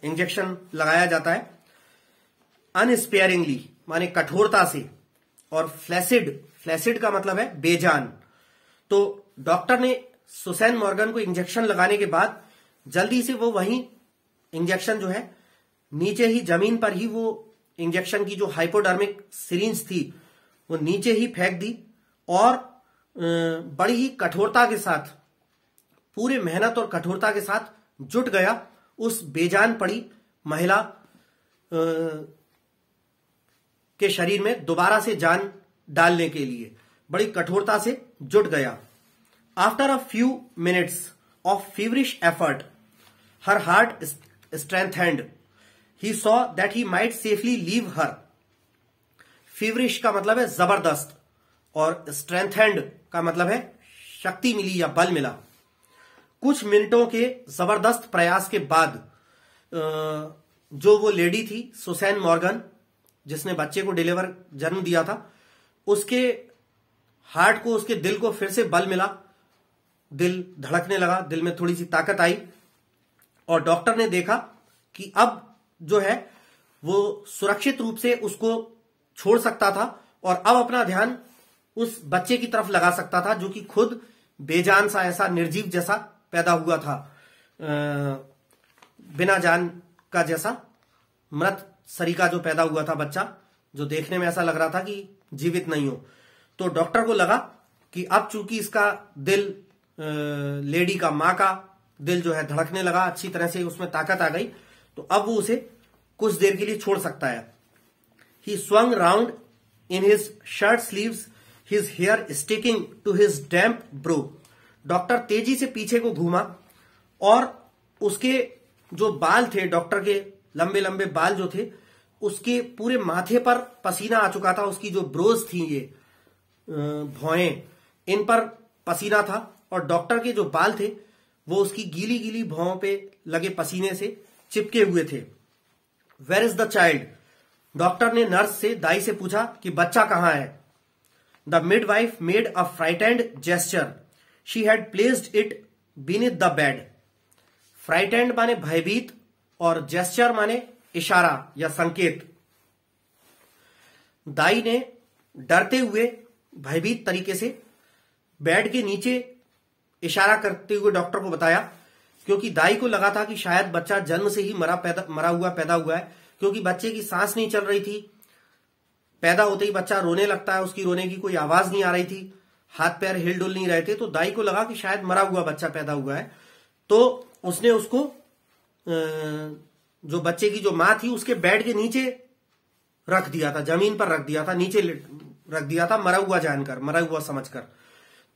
इंजेक्शन लगाया जाता है। अनस्पेयरिंगली माने कठोरता से, और फ्लैसिड का मतलब है बेजान। तो डॉक्टर ने सुसैन मॉर्गन को इंजेक्शन लगाने के बाद जल्दी से वो वहीं इंजेक्शन जो है नीचे ही, जमीन पर ही, वो इंजेक्शन की जो हाइपोडर्मिक सिरिंज थी वो नीचे ही फेंक दी और बड़ी ही कठोरता के साथ, पूरे मेहनत और कठोरता के साथ जुट गया उस बेजान पड़ी महिला के शरीर में दोबारा से जान डालने के लिए बड़ी कठोरता से जुट गया। After a few minutes of feverish effort her heart strengthened, he saw that he might safely leave her. Feverish का मतलब है जबरदस्त और स्ट्रेंथेंड का मतलब है शक्ति मिली या बल मिला। कुछ मिनटों के जबरदस्त प्रयास के बाद जो वो लेडी थी सुसैन मॉर्गन, जिसने बच्चे को जन्म दिया था, उसके हार्ट को, उसके दिल को फिर से बल मिला दिल धड़कने लगा, दिल में थोड़ी सी ताकत आई और डॉक्टर ने देखा कि अब जो है वो सुरक्षित रूप से उसको छोड़ सकता था और अब अपना ध्यान उस बच्चे की तरफ लगा सकता था जो कि खुद बेजान सा, ऐसा निर्जीव जैसा पैदा हुआ था, बिना जान का जैसा, मृत सरीका जो पैदा हुआ था बच्चा, जो देखने में ऐसा लग रहा था कि जीवित नहीं हो। तो डॉक्टर को लगा कि अब चूंकि इसका दिल, लेडी का, मां का दिल जो है धड़कने लगा, अच्छी तरह से उसमें ताकत आ गई, तो अब वो उसे कुछ देर के लिए छोड़ सकता है। ही swung round in his shirt sleeves, his hair sticking to his damp brow. Doctor तेजी से पीछे को घूमा और उसके जो बाल थे, डॉक्टर के लंबे लंबे बाल जो थे, उसके पूरे माथे पर पसीना आ चुका था। उसकी जो ब्रोज थी, ये भौएं, इन पर पसीना था और डॉक्टर के जो बाल थे वो उसकी गीली गीली भौं पे लगे पसीने से चिपके हुए थे। Where is the child? Doctor ने नर्स से, दाई से पूछा कि बच्चा कहां है? The midwife made a frightened gesture, she had placed it beneath the bed. Frightened माने भयभीत और जेस्चर माने इशारा या संकेत। दाई ने डरते हुए, भयभीत तरीके से बेड के नीचे इशारा करते हुए डॉक्टर को बताया, क्योंकि दाई को लगा था कि शायद बच्चा जन्म से ही मरा हुआ पैदा हुआ है, क्योंकि बच्चे की सांस नहीं चल रही थी। पैदा होते ही बच्चा रोने लगता है, उसकी रोने की कोई आवाज नहीं आ रही थी, हाथ पैर हिल डुल नहीं रहे थे। तो दाई को लगा कि शायद मरा हुआ बच्चा पैदा हुआ है। तो उसने उसको, जो बच्चे की जो मां थी, उसके बेड के नीचे रख दिया था, जमीन पर रख दिया था, नीचे रख दिया था, मरा हुआ जानकर, मरा हुआ समझकर।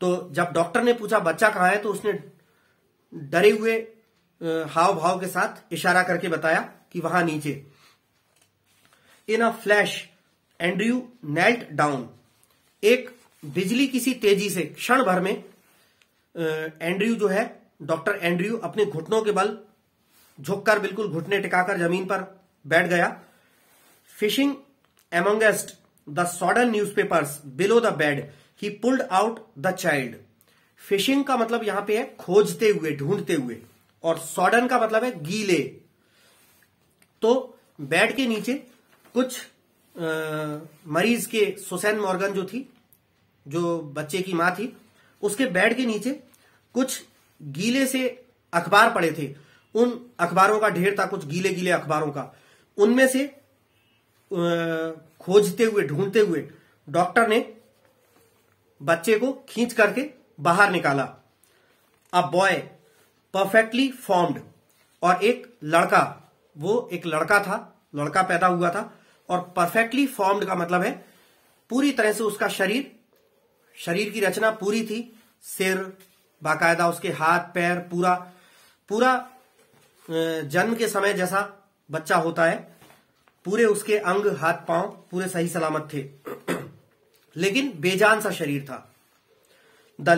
तो जब डॉक्टर ने पूछा बच्चा कहां है, तो उसने डरे हुए हाव भाव के साथ इशारा करके बताया कि वहां नीचे। In a flash Andrew knelt down. एक बिजली की सी तेजी से, क्षण भर में एंड्रयू जो है, डॉक्टर एंड्रयू अपने घुटनों के बल झुककर, बिल्कुल घुटने टिकाकर जमीन पर बैठ गया। Fishing amongst the sodden newspapers below the bed, he pulled out the child. Fishing का मतलब यहां पे है खोजते हुए, ढूंढते हुए, और सॉडन का मतलब है गीले। तो बेड के नीचे कुछ मरीज के, सुसैन मॉर्गन जो थी, जो बच्चे की मां थी, उसके बेड के नीचे कुछ गीले से अखबार पड़े थे। उन अखबारों का ढेर था, कुछ गीले गीले अखबारों का। उनमें से खोजते हुए, ढूंढते हुए डॉक्टर ने बच्चे को खींच करके बाहर निकाला। अ बॉय परफेक्टली फॉर्म्ड, और एक लड़का, वो एक लड़का था, लड़का पैदा हुआ था। और परफेक्टली फॉर्म्ड का मतलब है पूरी तरह से उसका शरीर की रचना पूरी थी, सिर बाकायदा, उसके हाथ पैर, पूरा जन्म के समय जैसा बच्चा होता है, पूरे उसके अंग, हाथ पांव पूरे सही सलामत थे, लेकिन बेजान सा शरीर था। द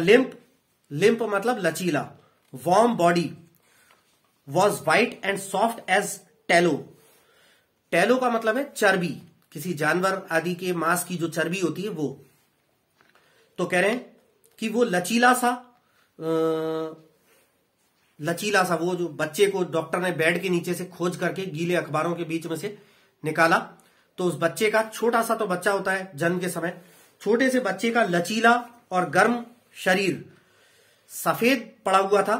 लिम्प मतलब लचीला। Warm body was white and soft as tallow. Tallow का मतलब है चर्बी, किसी जानवर आदि के मांस की जो चर्बी होती है वो। तो कह रहे हैं कि वो लचीला सा, वो जो बच्चे को डॉक्टर ने बेड के नीचे से खोज करके गीले अखबारों के बीच में से निकाला, तो उस बच्चे का, छोटा सा तो बच्चा होता है जन्म के समय, छोटे से बच्चे का लचीला और गर्म शरीर सफेद पड़ा हुआ था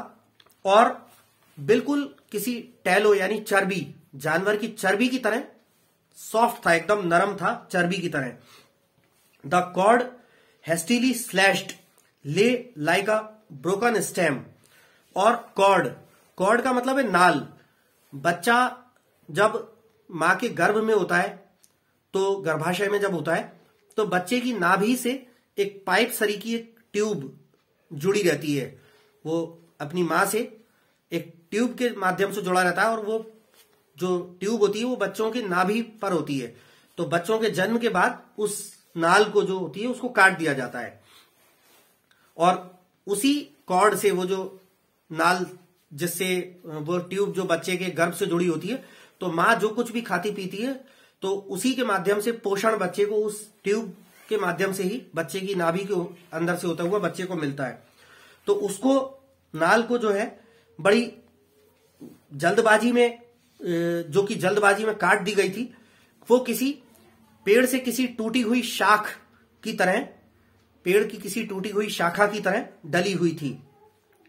और बिल्कुल किसी टैलो यानी चर्बी, जानवर की चर्बी की तरह सॉफ्ट था, एकदम नरम था, चर्बी की तरह। द कॉर्ड हेस्टिली स्लैश्ड ले लाइक अ ब्रोकन स्टेम। और कॉर्ड का मतलब है नाल। बच्चा जब मां के गर्भ में होता है, तो गर्भाशय में जब होता है, तो बच्चे की नाभि से एक पाइप सरी की एक ट्यूब जुड़ी रहती है। वो अपनी मां से एक ट्यूब के माध्यम से जुड़ा रहता है, और वो जो ट्यूब होती है वो बच्चों की नाभि पर होती है। तो बच्चों के जन्म के बाद उस नाल को, जो होती है, उसको काट दिया जाता है, और उसी कॉर्ड से, वो जो नाल जिससे वो ट्यूब जो बच्चे के गर्भ से जुड़ी होती है, तो मां जो कुछ भी खाती पीती है, तो उसी के माध्यम से पोषण बच्चे को उस ट्यूब के माध्यम से ही बच्चे की नाभि के अंदर से होता हुआ बच्चे को मिलता है। तो उसको नाल को जो है बड़ी जल्दबाजी में, जो कि जल्दबाजी में काट दी गई थी, वो किसी पेड़ से किसी टूटी हुई शाख की तरह, पेड़ की किसी टूटी हुई शाखा की तरह डली हुई थी।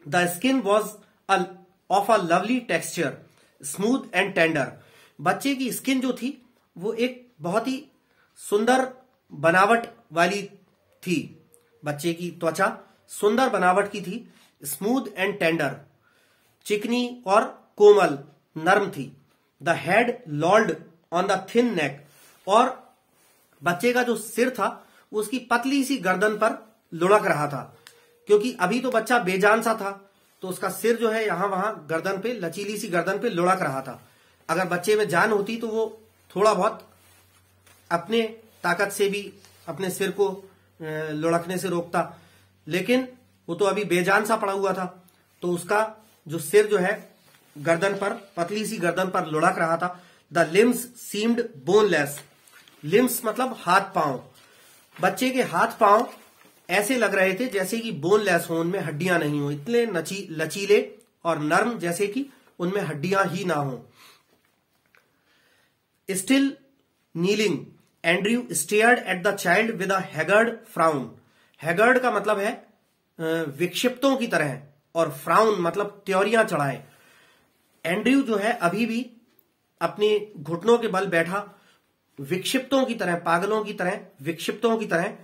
The skin was of a lovely texture, smooth and tender. बच्चे की स्किन जो थी वो एक बहुत ही सुंदर बनावट वाली थी। बच्चे की त्वचा सुंदर बनावट की थी, स्मूथ एंड टेंडर, चिकनी और कोमल, नर्म थी। The head lolled on the thin neck, और बच्चे का जो सिर था उसकी पतली सी गर्दन पर लुढ़क रहा था, क्योंकि अभी तो बच्चा बेजान सा था, तो उसका सिर जो है यहां वहां गर्दन पे, लचीली सी गर्दन पे लुढ़क रहा था। अगर बच्चे में जान होती तो वो थोड़ा बहुत अपने ताकत से भी अपने सिर को लुढ़कने से रोकता, लेकिन वो तो अभी बेजान सा पड़ा हुआ था, तो उसका जो सिर जो है गर्दन पर, पतली सी गर्दन पर लुढ़क रहा था। The limbs seemed boneless, limbs मतलब हाथ पांव। बच्चे के हाथ पांव ऐसे लग रहे थे जैसे कि बोनलेस हो, उनमें हड्डियां नहीं हो, इतने लचीले और नर्म जैसे कि उनमें हड्डियां ही ना हो। Still kneeling, Andrew stared at the child with a haggard frown. Haggard का मतलब है विक्षिप्तों की तरह, और फ्राउन मतलब त्योरियां चढ़ाए। एंड्रयू जो है अभी भी अपने घुटनों के बल बैठा, विक्षिप्तों की तरह, पागलों की तरह, विक्षिप्तों की तरह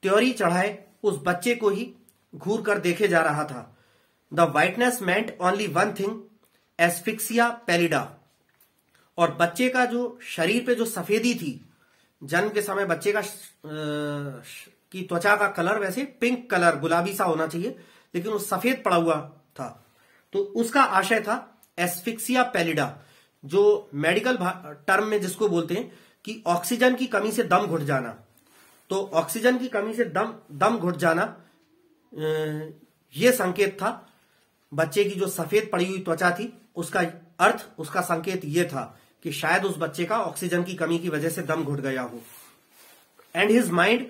त्योरी चढ़ाए उस बच्चे को ही घूर कर देखे जा रहा था। The whiteness meant only one thing, asphyxia pallida. और बच्चे का जो शरीर पे जो सफेदी थी, जन्म के समय बच्चे का की त्वचा का कलर वैसे पिंक कलर, गुलाबी सा होना चाहिए, लेकिन वो सफेद पड़ा हुआ था, तो उसका आशय था एस्फिक्सिया पैलिडा, जो मेडिकल टर्म में जिसको बोलते हैं कि ऑक्सीजन की कमी से दम घुट जाना। तो ऑक्सीजन की कमी से दम घुट जाना, यह संकेत था। बच्चे की जो सफेद पड़ी हुई त्वचा थी उसका अर्थ, उसका संकेत यह था कि शायद उस बच्चे का ऑक्सीजन की कमी की वजह से दम घुट गया हो। And his mind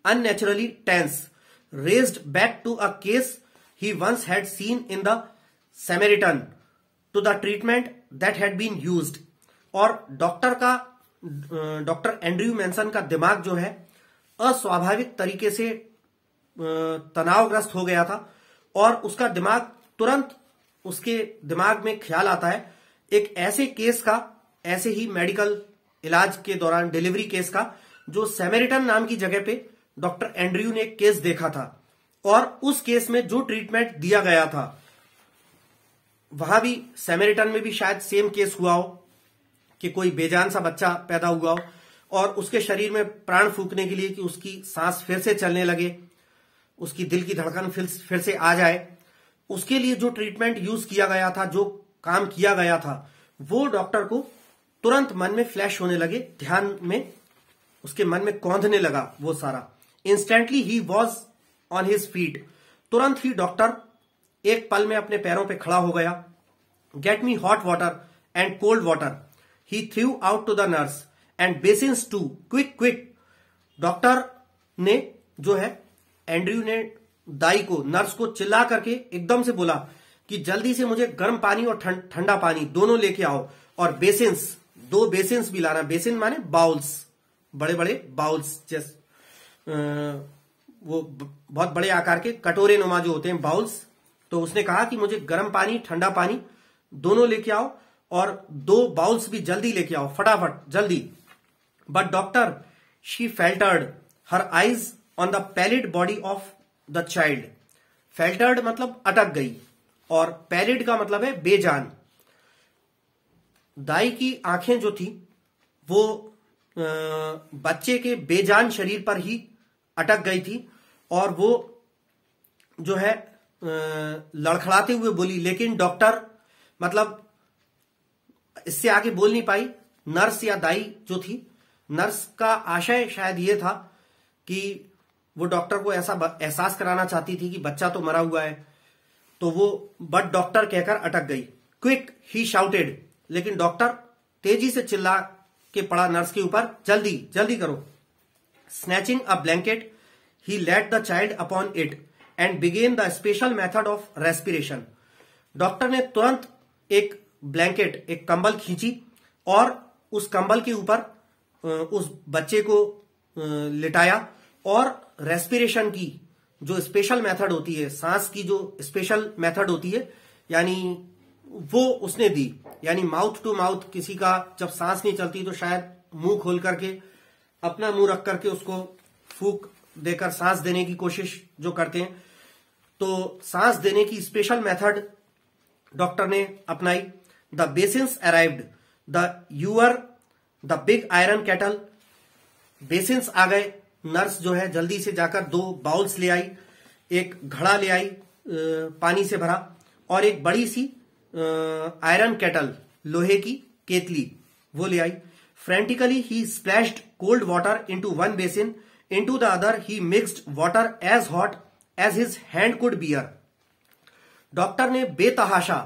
unnaturally tense raced back to a case he once had seen in the Samaritan to the treatment that had been used. और डॉक्टर एंड्रयू मैनसन का दिमाग जो है अस्वाभाविक तरीके से तनावग्रस्त हो गया था, और उसका दिमाग तुरंत, उसके दिमाग में ख्याल आता है एक ऐसे केस का, ऐसे ही मेडिकल इलाज के दौरान डिलीवरी केस का, जो सैमेरिटन नाम की जगह पे डॉक्टर एंड्रयू ने एक केस देखा था, और उस केस में जो ट्रीटमेंट दिया गया था वहां भी, सैमेरिटन में भी शायद सेम केस हुआ हो कि कोई बेजान सा बच्चा पैदा हुआ हो और उसके शरीर में प्राण फूंकने के लिए कि उसकी सांस फिर से चलने लगे, उसकी दिल की धड़कन फिर से आ जाए, उसके लिए जो ट्रीटमेंट यूज किया गया था, जो काम किया गया था, वो डॉक्टर को तुरंत मन में फ्लैश होने लगे, ध्यान में, उसके मन में कौंधने लगा वो सारा। Instantly he was on his feet, तुरंत ही डॉक्टर एक पल में अपने पैरों पे खड़ा हो गया। Get me hot water and cold water he threw out to the nurse and basins too, quick quick. Doctor ने जो है, एंड्रयू ने दाई को, नर्स को चिल्ला करके एकदम से बोला कि जल्दी से मुझे गर्म पानी और ठंडा पानी दोनों लेके आओ, और बेसिन्स, 2 बेसिन्स भी लाना। बेसिन माने बाउल्स, बड़े बड़े बाउल्स, जैसे वो बहुत बड़े आकार के कटोरे नुमा जो होते हैं बाउल्स। तो उसने कहा कि मुझे गर्म पानी, ठंडा पानी दोनों लेके आओ, और 2 बाउल्स भी जल्दी लेके आओ, फटाफट जल्दी। But doctor, she faltered her eyes on the pallid body of the child. Faltered मतलब अटक गई, और पैलिड का मतलब है बेजान। दाई की आंखें जो थी वो बच्चे के बेजान शरीर पर ही अटक गई थी, और वो जो है लड़खड़ाते हुए बोली, लेकिन डॉक्टर, मतलब इससे आगे बोल नहीं पाई। नर्स या दाई जो थी, नर्स का आशय शायद ये था कि वो डॉक्टर को ऐसा एहसास कराना चाहती थी कि बच्चा तो मरा हुआ है, तो वो बट डॉक्टर कहकर अटक गई। क्विक ही शाउटेड, लेकिन डॉक्टर तेजी से चिल्ला के पड़ा नर्स के ऊपर, जल्दी जल्दी करो। Snatching a blanket he laid the child upon it and began the special method of respiration. Doctor ने तुरंत एक ब्लैंकेट, एक कंबल खींची और उस कंबल के ऊपर उस बच्चे को लिटाया और रेस्पिरेशन की जो स्पेशल मेथड होती है, सांस की जो स्पेशल मेथड होती है, यानी वो उसने दी। यानी माउथ टू माउथ, किसी का जब सांस नहीं चलती तो शायद मुंह खोल करके, अपना मुंह रख करके उसको फूंक देकर सांस देने की कोशिश जो करते हैं, तो सांस देने की स्पेशल मेथड डॉक्टर ने अपनाई। The basins arrived, the big iron kettle, basins आ गए। नर्स जो है जल्दी से जाकर 2 बाउल्स ले आई, एक घड़ा ले आई पानी से भरा, और एक बड़ी सी आयरन केटल, लोहे की केतली, वो ले आई। Frantically he splashed cold water into one basin, into the other he mixed water as hot as his hand could bear. Doctor ने बेतहाशा,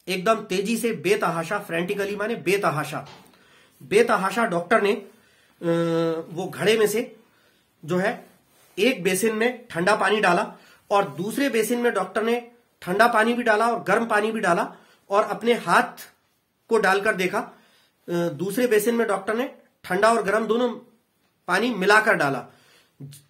एकदम तेजी से, बेतहाशा, फ्रेंटिकली माने बेतहाशा, बेतहाशा डॉक्टर ने वो घड़े में से जो है एक बेसिन में ठंडा पानी डाला और दूसरे बेसिन में डॉक्टर ने ठंडा पानी भी डाला और गर्म पानी भी डाला, और अपने हाथ को डालकर देखा। दूसरे बेसिन में डॉक्टर ने ठंडा और गर्म दोनों पानी मिलाकर डाला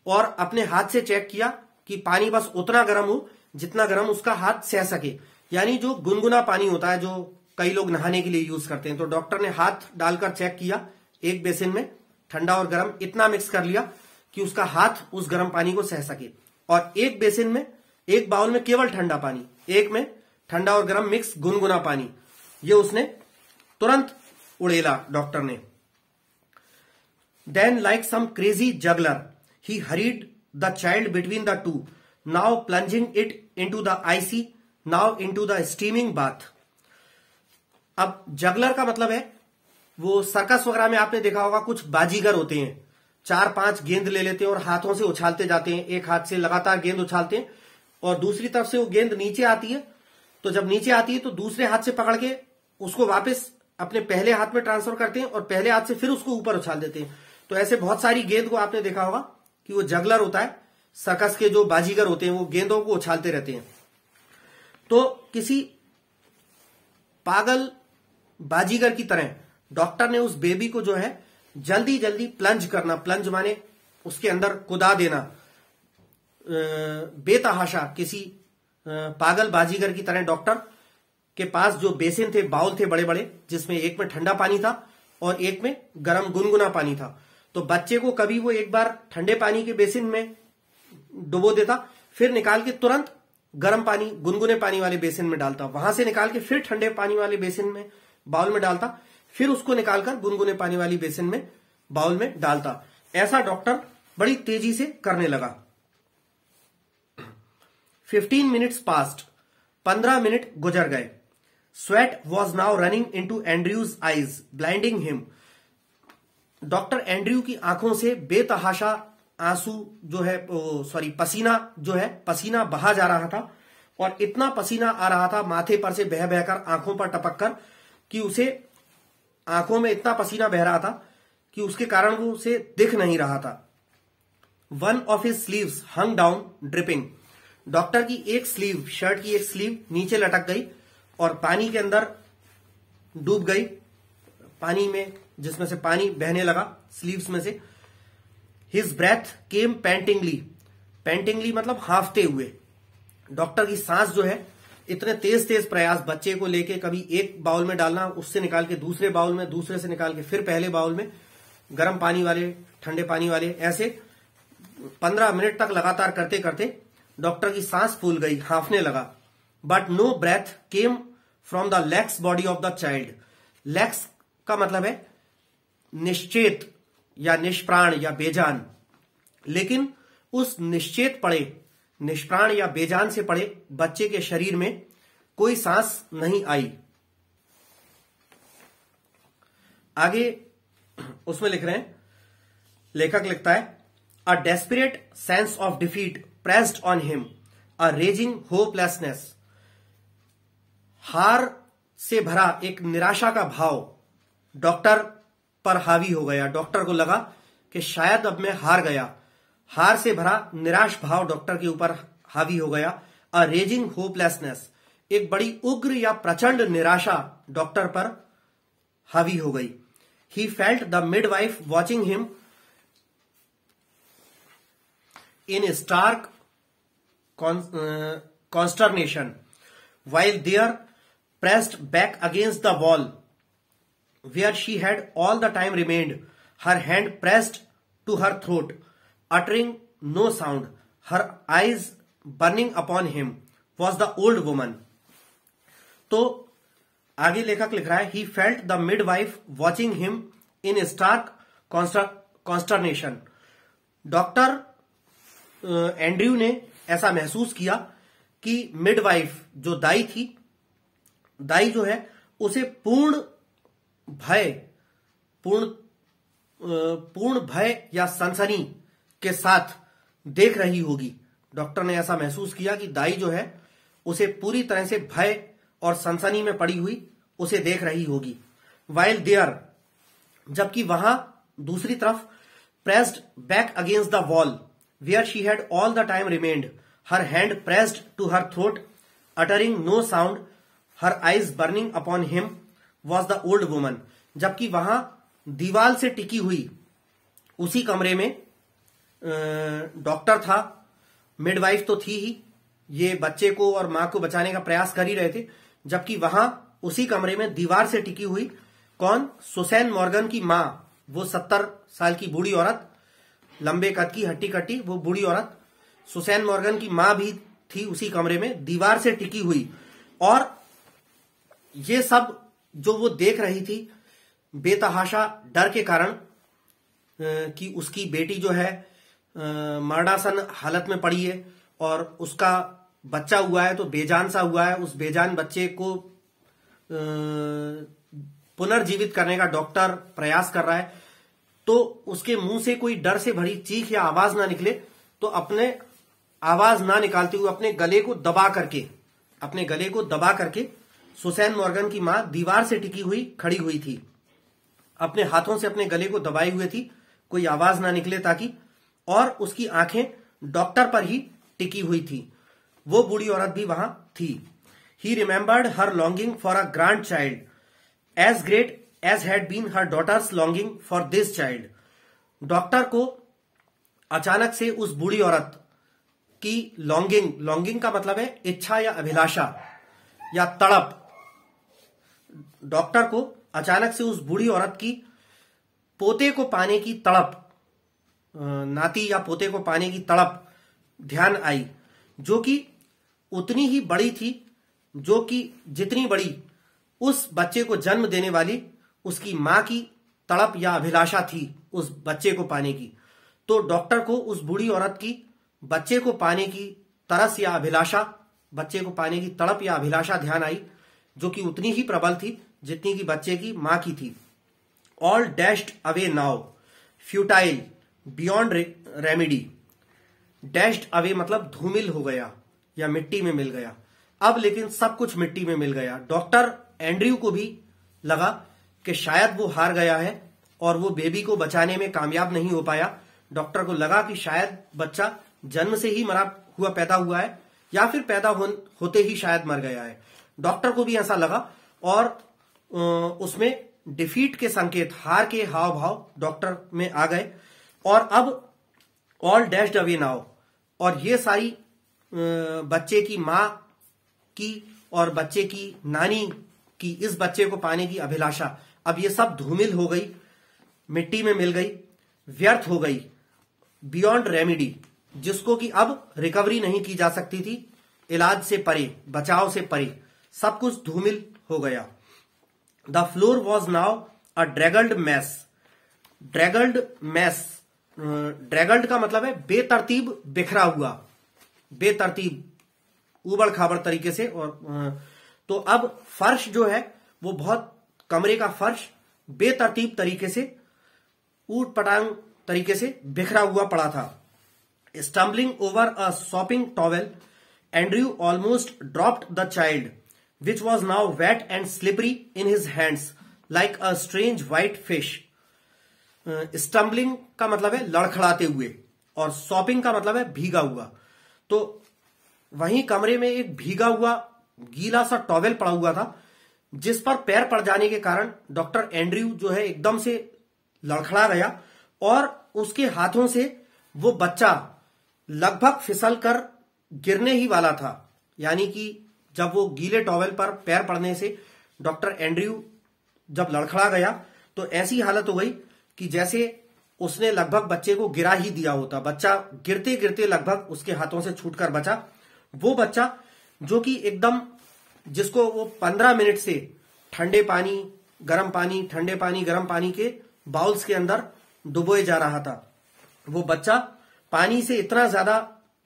और अपने हाथ से चेक किया कि पानी बस उतना गर्म हो जितना गर्म उसका हाथ सह सके, यानी जो गुनगुना पानी होता है जो कई लोग नहाने के लिए यूज करते हैं। तो डॉक्टर ने हाथ डालकर चेक किया, एक बेसिन में ठंडा और गर्म इतना मिक्स कर लिया कि उसका हाथ उस गर्म पानी को सह सके, और एक बेसिन में, एक बाउल में केवल ठंडा पानी, एक में ठंडा और गर्म मिक्स गुनगुना पानी, ये उसने तुरंत उड़ेला डॉक्टर ने। Then like some crazy juggler he hurried the child between the two, now plunging it into the icy, now into the steaming bath. अब जगलर का मतलब है, वो सर्कस वगैरह में आपने देखा होगा, कुछ बाजीगर होते हैं, 4-5 गेंद ले लेते हैं और हाथों से उछालते जाते हैं, एक हाथ से लगातार गेंद उछालते हैं और दूसरी तरफ से वो गेंद नीचे आती है, तो जब नीचे आती है तो दूसरे हाथ से पकड़ के उसको वापस अपने पहले हाथ में ट्रांसफर करते हैं और पहले हाथ से फिर उसको ऊपर उछाल देते हैं। तो ऐसे बहुत सारी गेंद को आपने देखा होगा कि वो जगलर होता है, सर्कस के जो बाजीगर होते हैं वो गेंदों को उछालते रहते हैं। तो किसी पागल बाजीगर की तरह डॉक्टर ने उस बेबी को जो है जल्दी जल्दी प्लंज करना, प्लंज माने उसके अंदर कुदा देना, बेतहाशा किसी पागल बाजीगर की तरह डॉक्टर के पास जो बेसिन थे, बाउल थे बड़े बड़े, जिसमें एक में ठंडा पानी था और एक में गर्म गुनगुना पानी था। तो बच्चे को कभी वो एक बार ठंडे पानी के बेसिन में डुबो देता, फिर निकाल के तुरंत गर्म पानी, गुनगुने पानी वाले बेसिन में डालता, वहां से निकाल के फिर ठंडे पानी वाले बेसिन में, बाउल में डालता, फिर उसको निकालकर गुनगुने पानी वाली बेसिन में, बाउल में डालता। ऐसा डॉक्टर बड़ी तेजी से करने लगा। 15 मिनट्स पास्ट, 15 मिनट गुजर गए। Sweat was now running into Andrews eyes, blinding him. Doctor Andrew की आंखों से बेतहाशा आंसू जो है, पसीना जो है, पसीना बहा जा रहा था, और इतना पसीना आ रहा था माथे पर से बह बहकर, आंखों पर टपक कर, कि उसे आंखों में इतना पसीना बह रहा था कि उसके कारण वो उसे दिख नहीं रहा था। One of his sleeves hung down dripping. Doctor की एक स्लीव, शर्ट की एक स्लीव नीचे लटक गई और पानी के अंदर डूब गई, पानी में, जिसमें से पानी बहने लगा स्लीव्स में से। हिज ब्रेथ केम पैंटिंगली, पैंटिंगली मतलब हांफते हुए। डॉक्टर की सांस जो है, इतने तेज तेज प्रयास, बच्चे को लेके कभी एक बाउल में डालना, उससे निकाल के दूसरे बाउल में, दूसरे से निकाल के फिर पहले बाउल में, गर्म पानी वाले, ठंडे पानी वाले, ऐसे 15 मिनट तक लगातार करते करते डॉक्टर की सांस फूल गई, हांफने लगा। But no breath came from the legs body of the child. Legs का मतलब है निश्चेत या निष्प्राण या बेजान, लेकिन उस निश्चेत पड़े, निष्प्राण या बेजान से पड़े बच्चे के शरीर में कोई सांस नहीं आई। आगे उसमें लिख रहे हैं, लेखक लिखता है, अ desperate sense of defeat pressed on him, a raising hopelessness. हार से भरा एक निराशा का भाव डॉक्टर पर हावी हो गया। डॉक्टर को लगा कि शायद अब मैं हार गया। हार से भरा निराश भाव डॉक्टर के ऊपर हावी हो गया। अ रेजिंग होपलेसनेस, एक बड़ी उग्र या प्रचंड निराशा डॉक्टर पर हावी हो गई। He felt the midwife watching him in stark consternation while there pressed back against the wall where she had all the time remained, her hand pressed to her throat, uttering no sound, her eyes burning upon him, was the old woman. तो आगे लेखक लिख रहा है, he felt the midwife watching him in stark consternation. Doctor Andrew ने ऐसा महसूस किया कि मिडवाइफ जो दाई थी, दाई जो है उसे पूर्ण भय या सनसनी के साथ देख रही होगी। डॉक्टर ने ऐसा महसूस किया कि दाई जो है उसे पूरी तरह से भय और सनसनी में पड़ी हुई उसे देख रही होगी। वाइल देयर, जबकि वहां दूसरी तरफ, pressed back against the wall where she had all the time remained, her hand pressed to her throat, uttering no sound, her eyes burning upon him, was the old woman. जबकि वहां दीवार से टिकी हुई उसी कमरे में डॉक्टर था, मिडवाइफ तो थी ही, ये बच्चे को और मां को बचाने का प्रयास कर ही रहे थे। जबकि वहां उसी कमरे में दीवार से टिकी हुई कौन? सुसैन मॉर्गन की मां, वो 70 साल की बूढ़ी औरत, लंबे कद की, हट्टी कट्टी, वो बूढ़ी औरत सुसैन मॉर्गन की मां भी थी उसी कमरे में दीवार से टिकी हुई। और ये सब जो वो देख रही थी बेतहाशा डर के कारण कि उसकी बेटी जो है मरणासन हालत में पड़ी है और उसका बच्चा हुआ है तो बेजान सा हुआ है। उस बेजान बच्चे को पुनर्जीवित करने का डॉक्टर प्रयास कर रहा है, तो उसके मुंह से कोई डर से भरी चीख या आवाज ना निकले, तो अपने आवाज ना निकालते हुए अपने गले को दबा करके सुसैन मॉर्गन की मां दीवार से टिकी हुई खड़ी हुई थी, अपने हाथों से अपने गले को दबाए हुए थी, कोई आवाज ना निकले ताकि, और उसकी आंखें डॉक्टर पर ही टिकी हुई थी। वो बूढ़ी औरत भी वहां थी। He remembered her longing for a grandchild as great as had been her daughter's longing for this child. Doctor को अचानक से उस बूढ़ी औरत की लॉन्गिंग का मतलब है इच्छा या अभिलाषा या तड़प। डॉक्टर को अचानक से उस बूढ़ी औरत की पोते को पाने की तड़प, नाती या पोते को पाने की तड़प ध्यान आई, जो कि उतनी ही बड़ी थी जितनी बड़ी उस बच्चे को जन्म देने वाली उसकी मां की तड़प या अभिलाषा थी उस बच्चे को पाने की। तो डॉक्टर को उस बूढ़ी औरत की बच्चे को पाने की तरस या अभिलाषा, बच्चे को पाने की तड़प या अभिलाषा ध्यान आई, जो कि उतनी ही प्रबल थी जितनी की बच्चे की मां की थी। All dashed away now, futile, beyond remedy. Dashed away मतलब धूमिल हो गया या मिट्टी में मिल गया। अब लेकिन सब कुछ मिट्टी में मिल गया। डॉक्टर एंड्रयू को भी लगा कि शायद वो हार गया है और वो बेबी को बचाने में कामयाब नहीं हो पाया। डॉक्टर को लगा कि शायद बच्चा जन्म से ही मरा हुआ पैदा हुआ है या फिर पैदा होते ही शायद मर गया है। डॉक्टर को भी ऐसा लगा और उसमें डिफीट के संकेत, हार के हाव भाव डॉक्टर में आ गए। और अब ऑल डैश्ड अवे नाउ, और ये सारी बच्चे की मां की और बच्चे की नानी की इस बच्चे को पाने की अभिलाषा, अब ये सब धूमिल हो गई, मिट्टी में मिल गई, व्यर्थ हो गई, बियॉन्ड रेमेडी, जिसको कि अब रिकवरी नहीं की जा सकती थी, इलाज से परे, बचाव से परे, सब कुछ धूमिल हो गया। The floor was now a draggled mess. Draggled का मतलब है बेतरतीब, बिखरा हुआ, बेतरतीब, उबड़ खाबड़ तरीके से। और तो अब फर्श जो है वो बहुत, कमरे का फर्श बेतरतीब तरीके से, ऊट पटांग तरीके से बिखरा हुआ पड़ा था। Stumbling over a sopping towel, Andrew almost dropped the child which was now wet and slippery in his hands like a strange white fish. Stumbling का मतलब है लड़खड़ाते हुए और सोपिंग का मतलब है भीगा हुआ। तो वहीं कमरे में एक भीगा हुआ गीला सा टॉवेल पड़ा हुआ था, जिस पर पैर पड़ जाने के कारण डॉक्टर एंड्रयू जो है एकदम से लड़खड़ा गया और उसके हाथों से वो बच्चा लगभग फिसल कर गिरने ही वाला था। यानी कि जब वो गीले टॉवेल पर पैर पड़ने से डॉक्टर एंड्रयू जब लड़खड़ा गया तो ऐसी हालत हो गई कि जैसे उसने लगभग बच्चे को गिरा ही दिया होता। बच्चा गिरते गिरते लगभग उसके हाथों से छूटकर बचा। वो बच्चा जो कि एकदम, जिसको वो 15 मिनट से ठंडे पानी गर्म पानी, ठंडे पानी गर्म पानी के बाउल्स के अंदर डुबोए जा रहा था, वो बच्चा पानी से इतना ज्यादा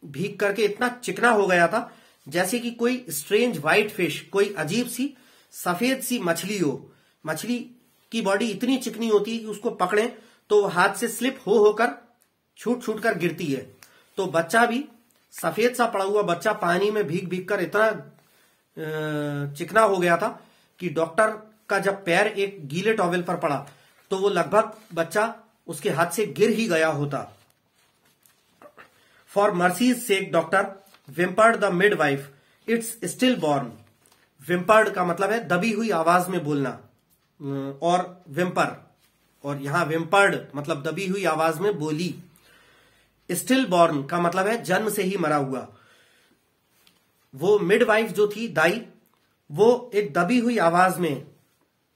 भीग करके इतना चिकना हो गया था जैसे कि कोई स्ट्रेंज व्हाइट फिश, कोई अजीब सी सफेद सी मछली हो। मछली की बॉडी इतनी चिकनी होती है कि उसको पकड़ें तो वो हाथ से स्लिप होकर छूट छूट कर गिरती है। तो बच्चा भी, सफेद सा पड़ा हुआ बच्चा पानी में भीग भीग कर इतना चिकना हो गया था कि डॉक्टर का जब पैर एक गीले टॉवेल पर पड़ा तो वो लगभग बच्चा उसके हाथ से गिर ही गया होता। For mercy's sake doctor whimpered the midwife, it's stillborn. Whimpered का मतलब है दबी हुई आवाज में बोलना, और विम्पर, और यहां विम्पर्ड मतलब दबी हुई आवाज में बोली। स्टिल बॉर्न का मतलब है जन्म से ही मरा हुआ। वो मिडवाइफ जो थी, दाई, वो एक दबी हुई आवाज में,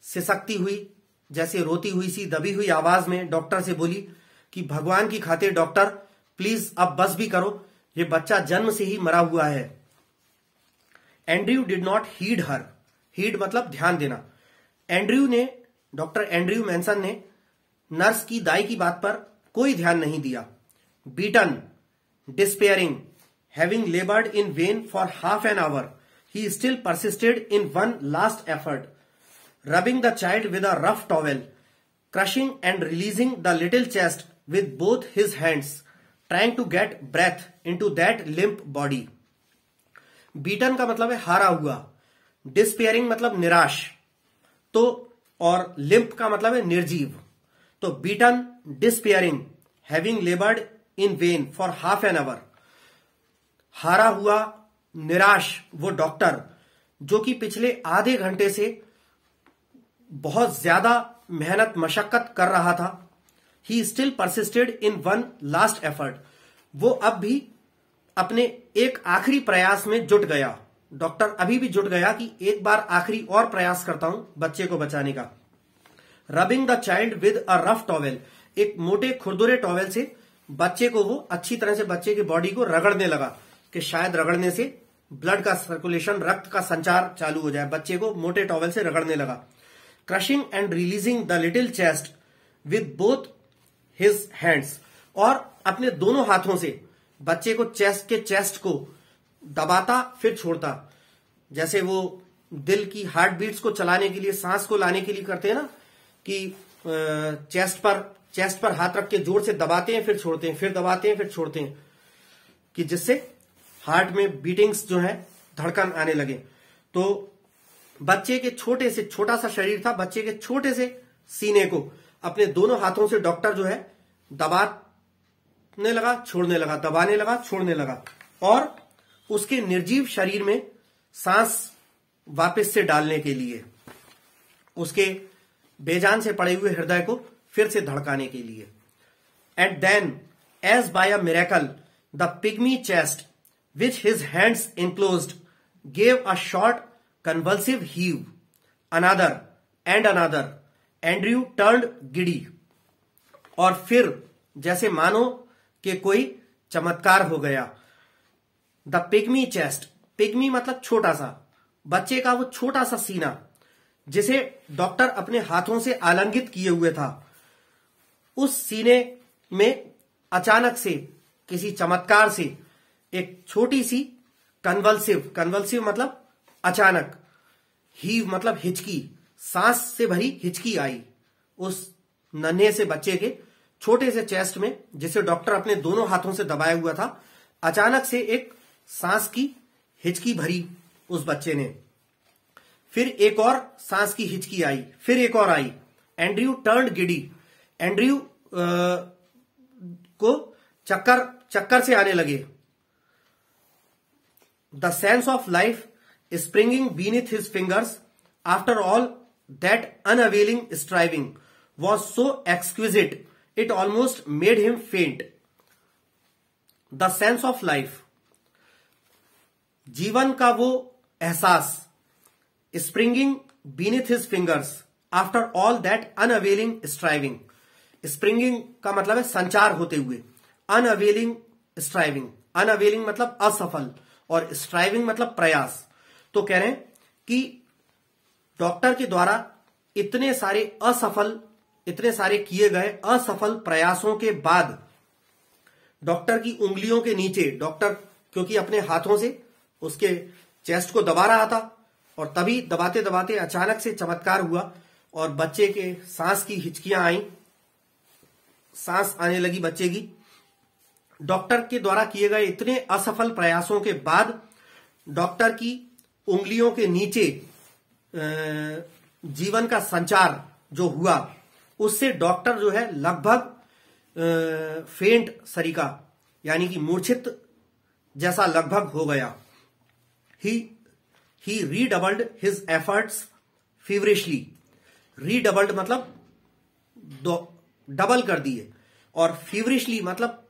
सिसकती हुई, जैसे रोती हुई सी दबी हुई आवाज में डॉक्टर से बोली कि भगवान की खातिर डॉक्टर प्लीज अब बस भी करो, ये बच्चा जन्म से ही मरा हुआ है। Andrew did not heed her. Heed मतलब ध्यान देना। एंड्रयू ने, डॉक्टर एंड्रयू मैनसन ने नर्स की, दाई की बात पर कोई ध्यान नहीं दिया। Beaten, despairing, having labored in vain for half an hour, he still persisted in one last effort, rubbing the child with a rough towel, crushing and releasing the little chest with both his hands, trying to get breath into that limp body. Beaten का मतलब है हारा हुआ, despairing मतलब निराश, तो और limp का मतलब है निर्जीव। तो beaten, despairing, having लेबर्ड in when for half an hour, हारा हुआ, निराश वो डॉक्टर जो कि पिछले आधे घंटे से बहुत ज्यादा मेहनत मशक्कत कर रहा था। He still persisted in one last effort, वो अब भी अपने एक आखिरी प्रयास में जुट गया। डॉक्टर अभी भी जुट गया कि एक बार आखिरी और प्रयास करता हूं बच्चे को बचाने का। Rubbing the child with a rough towel, एक मोटे खुरदुरे टॉवेल से बच्चे को वो अच्छी तरह से बच्चे की बॉडी को रगड़ने लगा कि शायद रगड़ने से ब्लड का सर्कुलेशन, रक्त का संचार चालू हो जाए। बच्चे को मोटे टॉवेल से रगड़ने लगा। Crushing and releasing the little chest with both his hands, और अपने दोनों हाथों से बच्चे को चेस्ट को दबाता फिर छोड़ता, जैसे वो दिल की हार्ट बीट्स को चलाने के लिए, सांस को लाने के लिए करते हैं ना, कि चेस्ट पर हाथ रख के जोर से दबाते हैं फिर छोड़ते हैं, फिर दबाते हैं फिर छोड़ते हैं, कि जिससे हार्ट में बीटिंग्स जो है, धड़कन आने लगे। तो बच्चे के छोटे से, छोटा सा शरीर था, बच्चे के छोटे से सीने को अपने दोनों हाथों से डॉक्टर जो है दबाने लगा, छोड़ने लगा, दबाने लगा, छोड़ने लगा, और उसके निर्जीव शरीर में सांस वापस से डालने के लिए, उसके बेजान से पड़े हुए हृदय को फिर से धड़काने के लिए। And then, as by a miracle, the pygmy chest which his hands enclosed gave a short convulsive heave. Another and another. Andrew turned giddy. और फिर जैसे मानो कि कोई चमत्कार हो गया। द पिग्मी चेस्ट, पिग्मी मतलब छोटा सा, बच्चे का वो छोटा सा सीना जिसे डॉक्टर अपने हाथों से आलिंगित किए हुए था, उस सीने में अचानक से, किसी चमत्कार से, एक छोटी सी कन्वल्सिव मतलब अचानक, हीव मतलब हिचकी, सांस से भरी हिचकी आई उस नन्हे से बच्चे के छोटे से चेस्ट में, जिसे डॉक्टर अपने दोनों हाथों से दबाया हुआ था। अचानक से एक सांस की हिचकी भरी उस बच्चे ने, फिर एक और सांस की हिचकी आई, फिर एक और आई। एंड्रयू टर्न्ड गिडी, एंड्रयू को चक्कर से आने लगे। The sense of life springing beneath his fingers after all that unavailing striving was so exquisite it almost made him faint. The sense of life, जीवन का वो एहसास, springing beneath his fingers after all that unavailing striving. Springing का मतलब है संचार होते हुए, अनअवेलिंग स्ट्राइविंग, अनअवेलिंग मतलब असफल और स्ट्राइविंग मतलब प्रयास। तो कह रहे हैं कि डॉक्टर के द्वारा इतने सारे किए गए असफल प्रयासों के बाद डॉक्टर की उंगलियों के नीचे, डॉक्टर क्योंकि अपने हाथों से उसके चेस्ट को दबा रहा था और तभी दबाते दबाते अचानक से चमत्कार हुआ और बच्चे के सांस की हिचकियां आई, सांस आने लगी बच्चे की। डॉक्टर के द्वारा किए गए इतने असफल प्रयासों के बाद डॉक्टर की उंगलियों के नीचे जीवन का संचार जो हुआ, उससे डॉक्टर जो है लगभग फेंट सरीका यानी कि मूर्छित जैसा लगभग हो गया। ही रीडबल्ड हिज एफर्ट्स फीवरिशली। रीडबल्ड मतलब डबल कर दिए और फीवरिशली मतलब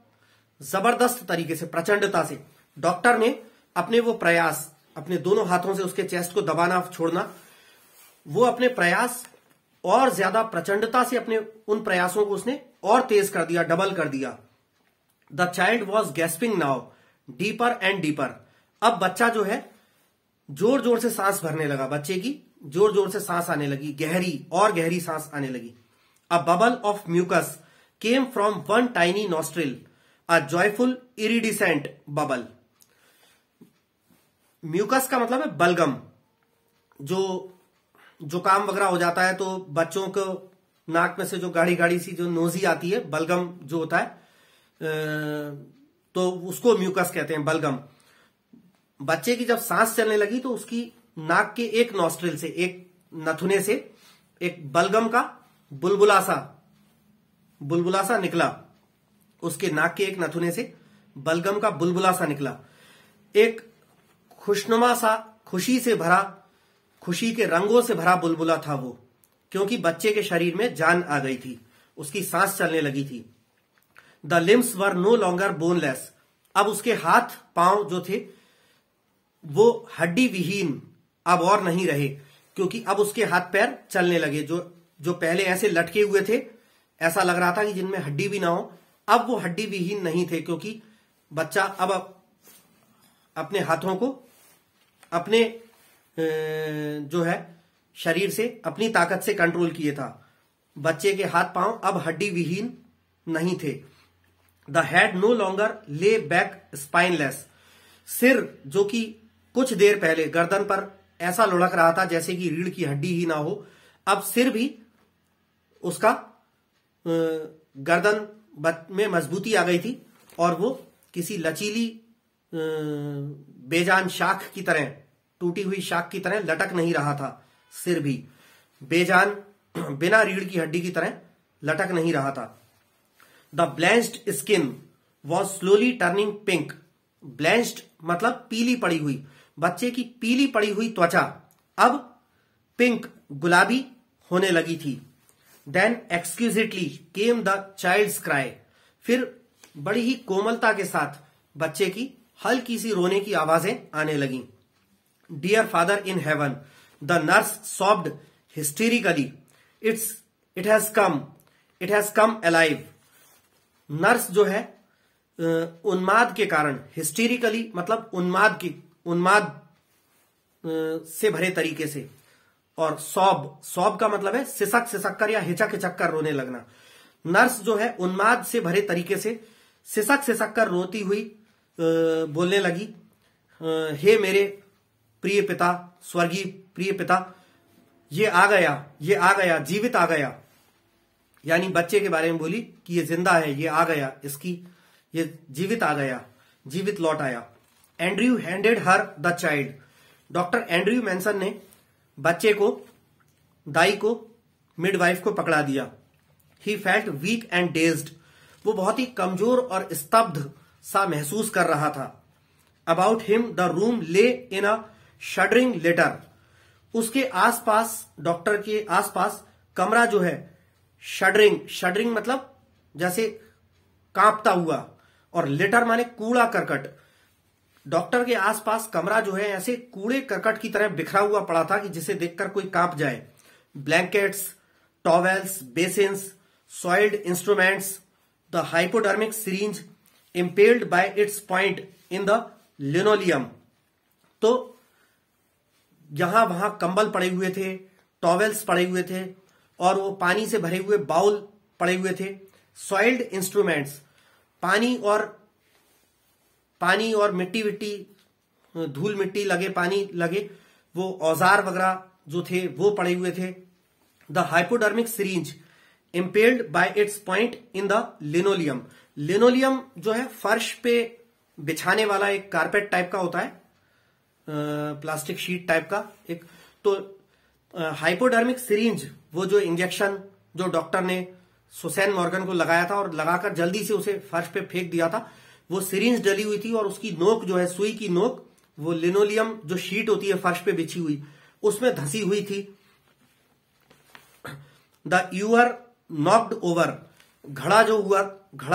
जबरदस्त तरीके से, प्रचंडता से। डॉक्टर ने अपने वो प्रयास, अपने दोनों हाथों से उसके चेस्ट को दबाना छोड़ना, वो अपने प्रयास और ज्यादा प्रचंडता से अपने उन प्रयासों को उसने और तेज कर दिया, डबल कर दिया। The child was gasping now deeper and deeper. अब बच्चा जो है जोर जोर से सांस भरने लगा, बच्चे की जोर जोर से सांस आने लगी, गहरी और गहरी सांस आने लगी। A bubble of mucus came from one tiny nostril, a joyful iridescent bubble. Mucus का मतलब है बलगम। जो जुकाम वगैरह हो जाता है तो बच्चों को नाक में से जो गाढ़ी गाढ़ी सी जो नोजी आती है, बलगम जो होता है, तो उसको म्यूकस कहते हैं, बलगम। बच्चे की जब सांस चलने लगी तो उसकी नाक के एक नॉस्ट्रिल से, एक नथुने से एक बलगम का बुलबुला सा निकला। उसके नाक के एक नथुने से बलगम का बुलबुला सा निकला। एक खुशनुमा सा, खुशी के रंगों से भरा बुलबुला था वो, क्योंकि बच्चे के शरीर में जान आ गई थी, उसकी सांस चलने लगी थी। The limbs were no longer boneless. अब उसके हाथ पांव जो थे वो हड्डी विहीन अब और नहीं रहे, क्योंकि अब उसके हाथ पैर चलने लगे। जो पहले ऐसे लटके हुए थे, ऐसा लग रहा था कि जिनमें हड्डी भी ना हो, अब वो हड्डी विहीन नहीं थे, क्योंकि बच्चा अब अपने हाथों को अपने जो है शरीर से, अपनी ताकत से कंट्रोल किए था। बच्चे के हाथ पांव अब हड्डी विहीन नहीं थे। The head no longer lay back spineless. सिर जो कि कुछ देर पहले गर्दन पर ऐसा लुढ़क रहा था जैसे कि रीढ़ की हड्डी ही ना हो, अब सिर भी उसका गर्दन में मजबूती आ गई थी और वो किसी लचीली बेजान शाख की तरह, टूटी हुई शाख की तरह लटक नहीं रहा था। सिर भी बेजान, बिना रीढ़ की हड्डी की तरह लटक नहीं रहा था। The blanched skin was slowly turning pink. Blanched मतलब पीली पड़ी हुई, बच्चे की पीली पड़ी हुई त्वचा अब पिंक, गुलाबी होने लगी थी। Then exquisitely came the child's cry. फिर बड़ी ही कोमलता के साथ बच्चे की हल्की सी रोने की आवाजें आने लगी। Dear father in heaven, the nurse sobbed hysterically, it has come alive. Nurse जो है उन्माद के कारण, हिस्टेरिकली मतलब उन्माद से भरे तरीके से, और सॉब का मतलब है सिसक कर या हिचक कर रोने लगना। नर्स जो है उन्माद से भरे तरीके से सिसक कर रोती हुई बोलने लगी, हे मेरे प्रिय पिता, स्वर्गीय प्रिय पिता, ये आ गया, जीवित आ गया। यानी बच्चे के बारे में बोली कि ये जिंदा है, ये आ गया, ये जीवित आ गया, जीवित लौट आया। Andrew handed her the child. Doctor Andrew Manson ने बच्चे को, दाई को, मिडवाइफ को पकड़ा दिया। He felt weak and dazed. वो बहुत ही कमजोर और स्तब्ध सा महसूस कर रहा था। अबाउट हिम द रूम ले इन अ शडरिंग लिटर। उसके आसपास, डॉक्टर के आसपास कमरा जो है शडरिंग, शडरिंग मतलब जैसे कांपता हुआ, और लिटर माने कूड़ा करकट। डॉक्टर के आसपास कमरा जो है ऐसे कूड़े करकट की तरह बिखरा हुआ पड़ा था कि जिसे देखकर कोई कांप जाए। Blankets, towels, basins, soiled instruments, the hypodermic syringe impelled by it's point in the linoleum. तो यहां वहां कंबल पड़े हुए थे, टॉवेल्स पड़े हुए थे, और वो पानी से भरे हुए बाउल पड़े हुए थे। सॉइल्ड इंस्ट्रूमेंट्स, पानी और मिट्टी विट्टी, धूल मिट्टी लगे, पानी लगे, वो औजार वगैरह जो थे वो पड़े हुए थे। The hypodermic syringe impelled by it's point in the linoleum. Linoleum जो है फर्श पे बिछाने वाला एक कारपेट टाइप का होता है, प्लास्टिक शीट टाइप का एक। तो हाइपोडर्मिक सिरिंज, वो जो इंजेक्शन जो डॉक्टर ने सुसैन मॉर्गन को लगाया था और लगाकर जल्दी से उसे फर्श पे फेंक दिया था, वो सिरिंज डली हुई थी और उसकी नोक जो है, सुई की नोक, वो लिनोलियम जो शीट होती है फर्श पे बिछी हुई, उसमें धसी हुई थी। द यूअर नॉक्ड ओवर, घड़ा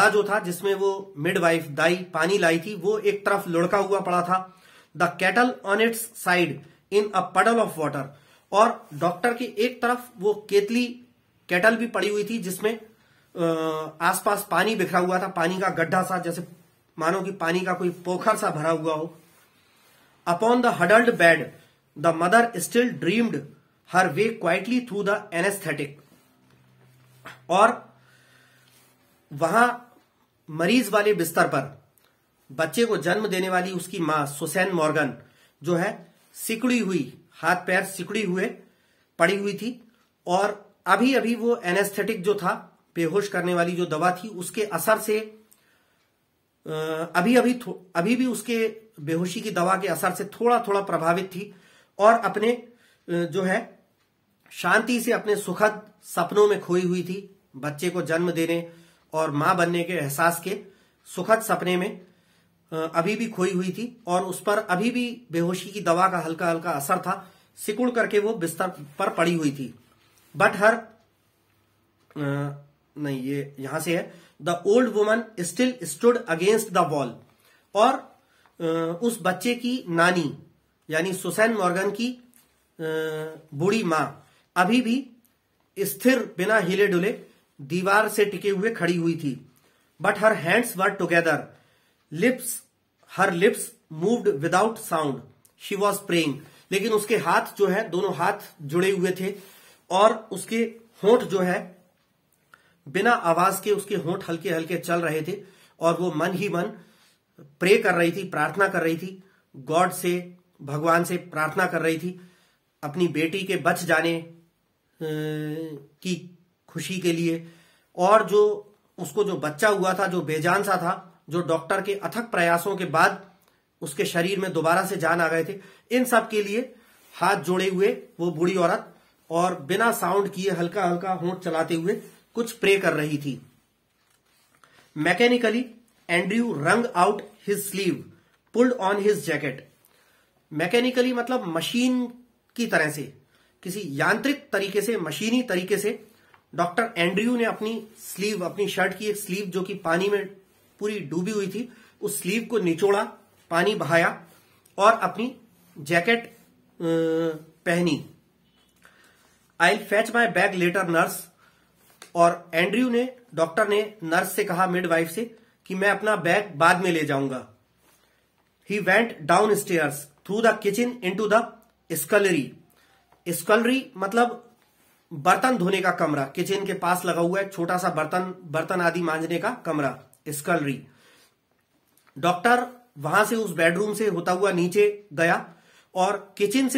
जो था जिसमें वो मिडवाइफ दाई पानी लाई थी, वो एक तरफ लुढ़का हुआ पड़ा था। The kettle on its side in a puddle of water, और डॉक्टर की एक तरफ वो केटल भी पड़ी हुई थी जिसमें आसपास पानी बिखरा हुआ था, पानी का गड्ढा सा, जैसे मानो कि पानी का कोई पोखर सा भरा हुआ हो। Upon the huddled bed the mother still dreamed her way quietly through the anaesthetic. और वहां मरीज वाले बिस्तर पर बच्चे को जन्म देने वाली उसकी मां सुसैन मॉर्गन जो है सिकुड़ी हुई, हाथ पैर सिकुड़ी हुए पड़ी हुई थी, और अभी अभी वो एनेस्थेटिक जो था, बेहोश करने वाली जो दवा थी, उसके असर से अभी भी उसके बेहोशी की दवा के असर से थोड़ा थोड़ा प्रभावित थी, और अपने जो है शांति से अपने सुखद सपनों में खोई हुई थी। बच्चे को जन्म देने और मां बनने के एहसास के सुखद सपने में अभी भी खोई हुई थी, और उस पर अभी भी बेहोशी की दवा का हल्का हल्का असर था। सिकुड़ करके वो बिस्तर पर पड़ी हुई थी। बट हर नहीं, ये यहां से है। The old woman still stood against the wall, और उस बच्चे की नानी यानी सुसैन मॉर्गन की बूढ़ी मां अभी भी स्थिर, बिना हिले डुले दीवार से टिके हुए खड़ी हुई थी। But her hands were together, her lips moved without sound, she was praying. लेकिन उसके हाथ जो है, दोनों हाथ जुड़े हुए थे, और उसके होंठ जो है बिना आवाज के, उसके होंठ हल्के हल्के चल रहे थे, और वो मन ही मन प्रे कर रही थी, प्रार्थना कर रही थी गॉड से, भगवान से प्रार्थना कर रही थी अपनी बेटी के बच जाने की खुशी के लिए। और जो उसको जो बच्चा हुआ था, जो बेजान सा था, जो डॉक्टर के अथक प्रयासों के बाद उसके शरीर में दोबारा से जान आ गए थे, इन सब के लिए हाथ जोड़े हुए वो बूढ़ी औरत और बिना साउंड किए हल्का हल्का होंठ चलाते हुए कुछ प्रे कर रही थी। मैकेनिकली एंड्रयू रंग out his sleeve, pulled on his jacket. Mechanically मतलब मशीन की तरह से, किसी यांत्रिक तरीके से, मशीनी तरीके से डॉक्टर एंड्रयू ने अपनी स्लीव, अपनी शर्ट की एक स्लीव जो कि पानी में पूरी डूबी हुई थी, उस स्लीव को निचोड़ा, पानी बहाया और अपनी जैकेट पहनी। I fetch my bag later nurse. और एंड्रयू ने, डॉक्टर ने नर्स से कहा, मिडवाइफ से, कि मैं अपना बैग बाद में ले जाऊंगा। He went downstairs through the kitchen into the scullery. Scullery मतलब बर्तन धोने का कमरा, किचन के पास लगा हुआ है छोटा सा बर्तन आदि मांजने का कमरा, स्कलरी। डॉक्टर वहां से, उस बेडरूम से होता हुआ नीचे गया और किचन में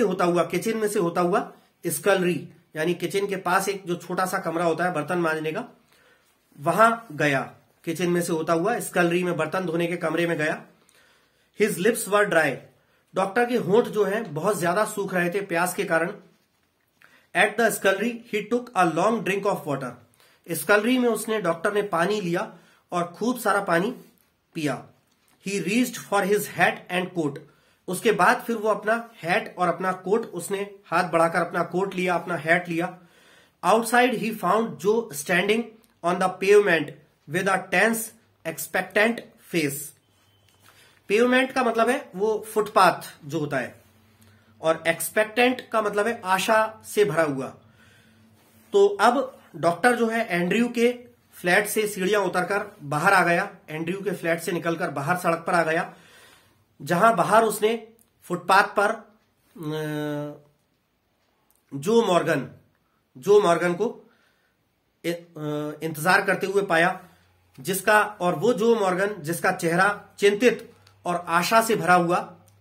से होता हुआ स्कलरी यानी किचन के पास एक जो छोटा सा कमरा होता है बर्तन मांजने का, वहां गया। किचन में से होता हुआ स्कलरी में, बर्तन धोने के कमरे में गया। हिज लिप्स वर ड्राई। डॉक्टर के होंठ जो हैं बहुत ज्यादा सूख रहे थे प्यास के कारण। At the scullery he took a long drink of water. Scullery में उसने, डॉक्टर ने पानी लिया और खूब सारा पानी पिया। He reached for his hat and coat. उसके बाद फिर वो अपना हैट और अपना कोट, उसने हाथ बढ़ाकर अपना कोट लिया, अपना हैट लिया। Outside he found Joe standing on the pavement with a tense expectant face. Pavement का मतलब है वो फुटपाथ जो होता है, और एक्सपेक्टेंट का मतलब है आशा से भरा हुआ। तो अब डॉक्टर जो है एंड्रयू के फ्लैट से सीढ़ियां उतरकर बाहर आ गया, एंड्रयू के फ्लैट से निकलकर बाहर सड़क पर आ गया, जहां बाहर उसने फुटपाथ पर जो मॉर्गन को इंतजार करते हुए पाया, जिसका और वो जो मॉर्गन जिसका चेहरा चिंतित और आशा से भरा हुआ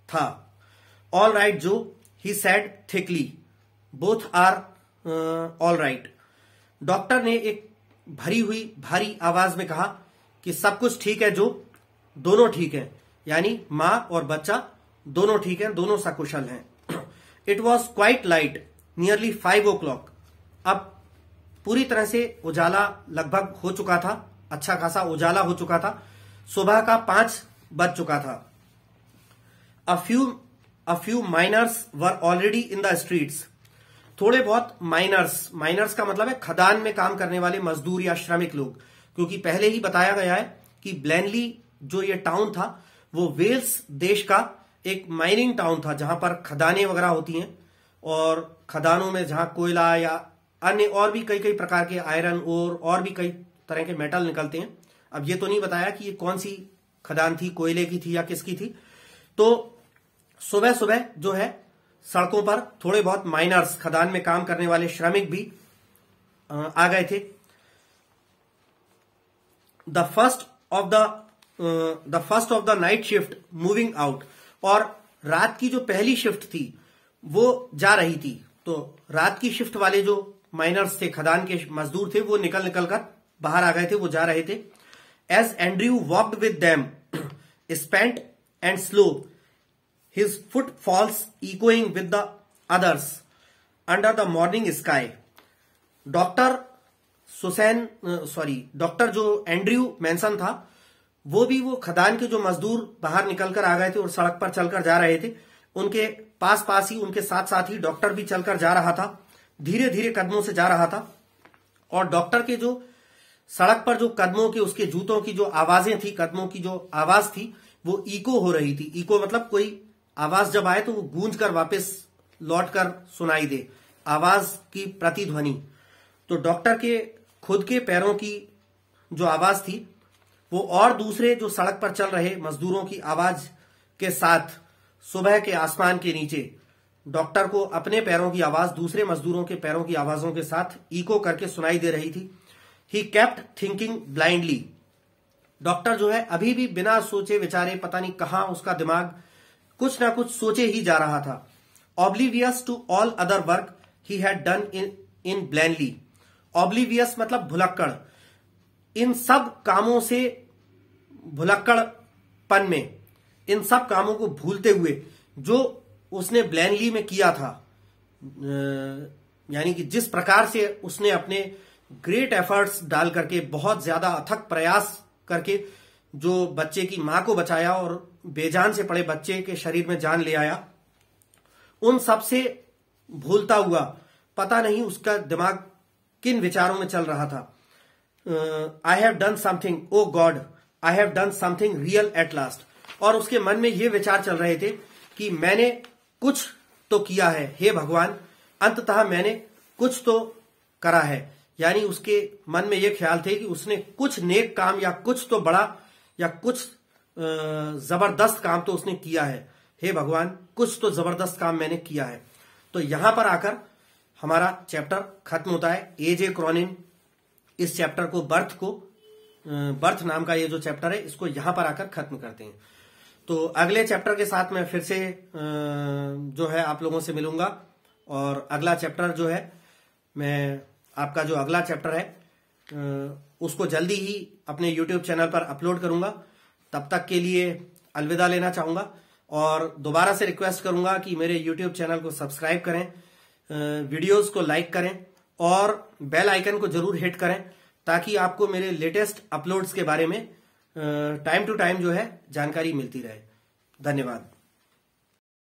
था। All right Joe, he said thickly, both are all right. Doctor ने एक भरी हुई भारी आवाज में कहा कि सब कुछ ठीक है जो, दोनों ठीक है, यानी मां और बच्चा दोनों ठीक है, दोनों सकुशल हैं। It was quite light, nearly 5 o'clock। अब पूरी तरह से उजाला लगभग हो चुका था, अच्छा खासा उजाला हो चुका था, सुबह का 5 बज चुका था। A few miners were already in the streets. थोड़े बहुत माइनर्स का मतलब है खदान में काम करने वाले मजदूर या श्रमिक लोग, क्योंकि पहले ही बताया गया है कि ब्लेनली जो ये टाउन था वो वेल्स देश का एक माइनिंग टाउन था, जहां पर खदानें वगैरह होती हैं, और खदानों में जहां कोयला या अन्य और भी कई प्रकार के आयरन और भी कई तरह के मेटल निकलते हैं। अब ये तो नहीं बताया कि ये कौन सी खदान थी, कोयले की थी या किसकी थी। तो सुबह सुबह जो है सड़कों पर थोड़े बहुत माइनर्स, खदान में काम करने वाले श्रमिक भी आ गए थे। The first of the night shift moving out, और रात की जो पहली शिफ्ट थी वो जा रही थी। तो रात की शिफ्ट वाले जो माइनर्स थे, खदान के मजदूर थे, वो निकल कर बाहर आ गए थे, वो जा रहे थे। As Andrew walked with them, spent and slow, his footfalls echoing with the others under the morning sky। Doctor जो एंड्रयू मैनसन था, वो खदान के जो मजदूर बाहर निकलकर आ गए थे और सड़क पर चलकर जा रहे थे, उनके पास ही, उनके साथ ही डॉक्टर भी चलकर जा रहा था, धीरे धीरे कदमों से जा रहा था। और डॉक्टर के जो सड़क पर जो कदमों की, उसके जूतों की जो आवाजें थी, कदमों की जो आवाज थी, वो इको हो रही थी। इको मतलब कोई आवाज जब आए तो वो गूंज कर वापस लौट कर सुनाई दे, आवाज की प्रतिध्वनि। तो डॉक्टर के खुद के पैरों की जो आवाज थी वो और दूसरे जो सड़क पर चल रहे मजदूरों की आवाज के साथ सुबह के आसमान के नीचे डॉक्टर को अपने पैरों की आवाज दूसरे मजदूरों के पैरों की आवाजों के साथ इको करके सुनाई दे रही थी। He kept thinking blindly. Doctor जो है अभी भी बिना सोचे विचारे, पता नहीं कहां उसका दिमाग कुछ ना कुछ सोचे ही जा रहा था। Oblivious to all other work he had done in blandly. Oblivious मतलब भुलक्कड़, इन सब कामों से, भुलक्कड़पन में, इन सब कामों को भूलते हुए जो उसने ब्लैंडली में किया था, यानी कि जिस प्रकार से उसने अपने ग्रेट एफर्ट्स डाल करके, बहुत ज्यादा अथक प्रयास करके जो बच्चे की मां को बचाया और बेजान से पड़े बच्चे के शरीर में जान ले आया, उन सब से भूलता हुआ पता नहीं उसका दिमाग किन विचारों में चल रहा था। I have done something, oh God, I have done something real at last. और उसके मन में ये विचार चल रहे थे कि मैंने कुछ तो किया है, हे भगवान, अंततः मैंने कुछ तो करा है। यानी उसके मन में ये ख्याल थे कि उसने कुछ नेक काम या कुछ तो बड़ा या कुछ जबरदस्त काम तो उसने किया है। हे भगवान, कुछ तो जबरदस्त काम मैंने किया है। तो यहां पर आकर हमारा चैप्टर खत्म होता है। ए.जे. क्रॉनिन इस चैप्टर को बर्थ नाम का ये जो चैप्टर है, इसको यहां पर आकर खत्म करते हैं। तो अगले चैप्टर के साथ मैं फिर से जो है आप लोगों से मिलूंगा, और अगला चैप्टर जो है, मैं आपका जो अगला चैप्टर है उसको जल्दी ही अपने YouTube चैनल पर अपलोड करूंगा। तब तक के लिए अलविदा लेना चाहूंगा, और दोबारा से रिक्वेस्ट करूंगा कि मेरे YouTube चैनल को सब्सक्राइब करें, वीडियोस को लाइक करें और बेल आइकन को जरूर हिट करें, ताकि आपको मेरे लेटेस्ट अपलोड्स के बारे में टाइम टू टाइम जो है जानकारी मिलती रहे। धन्यवाद।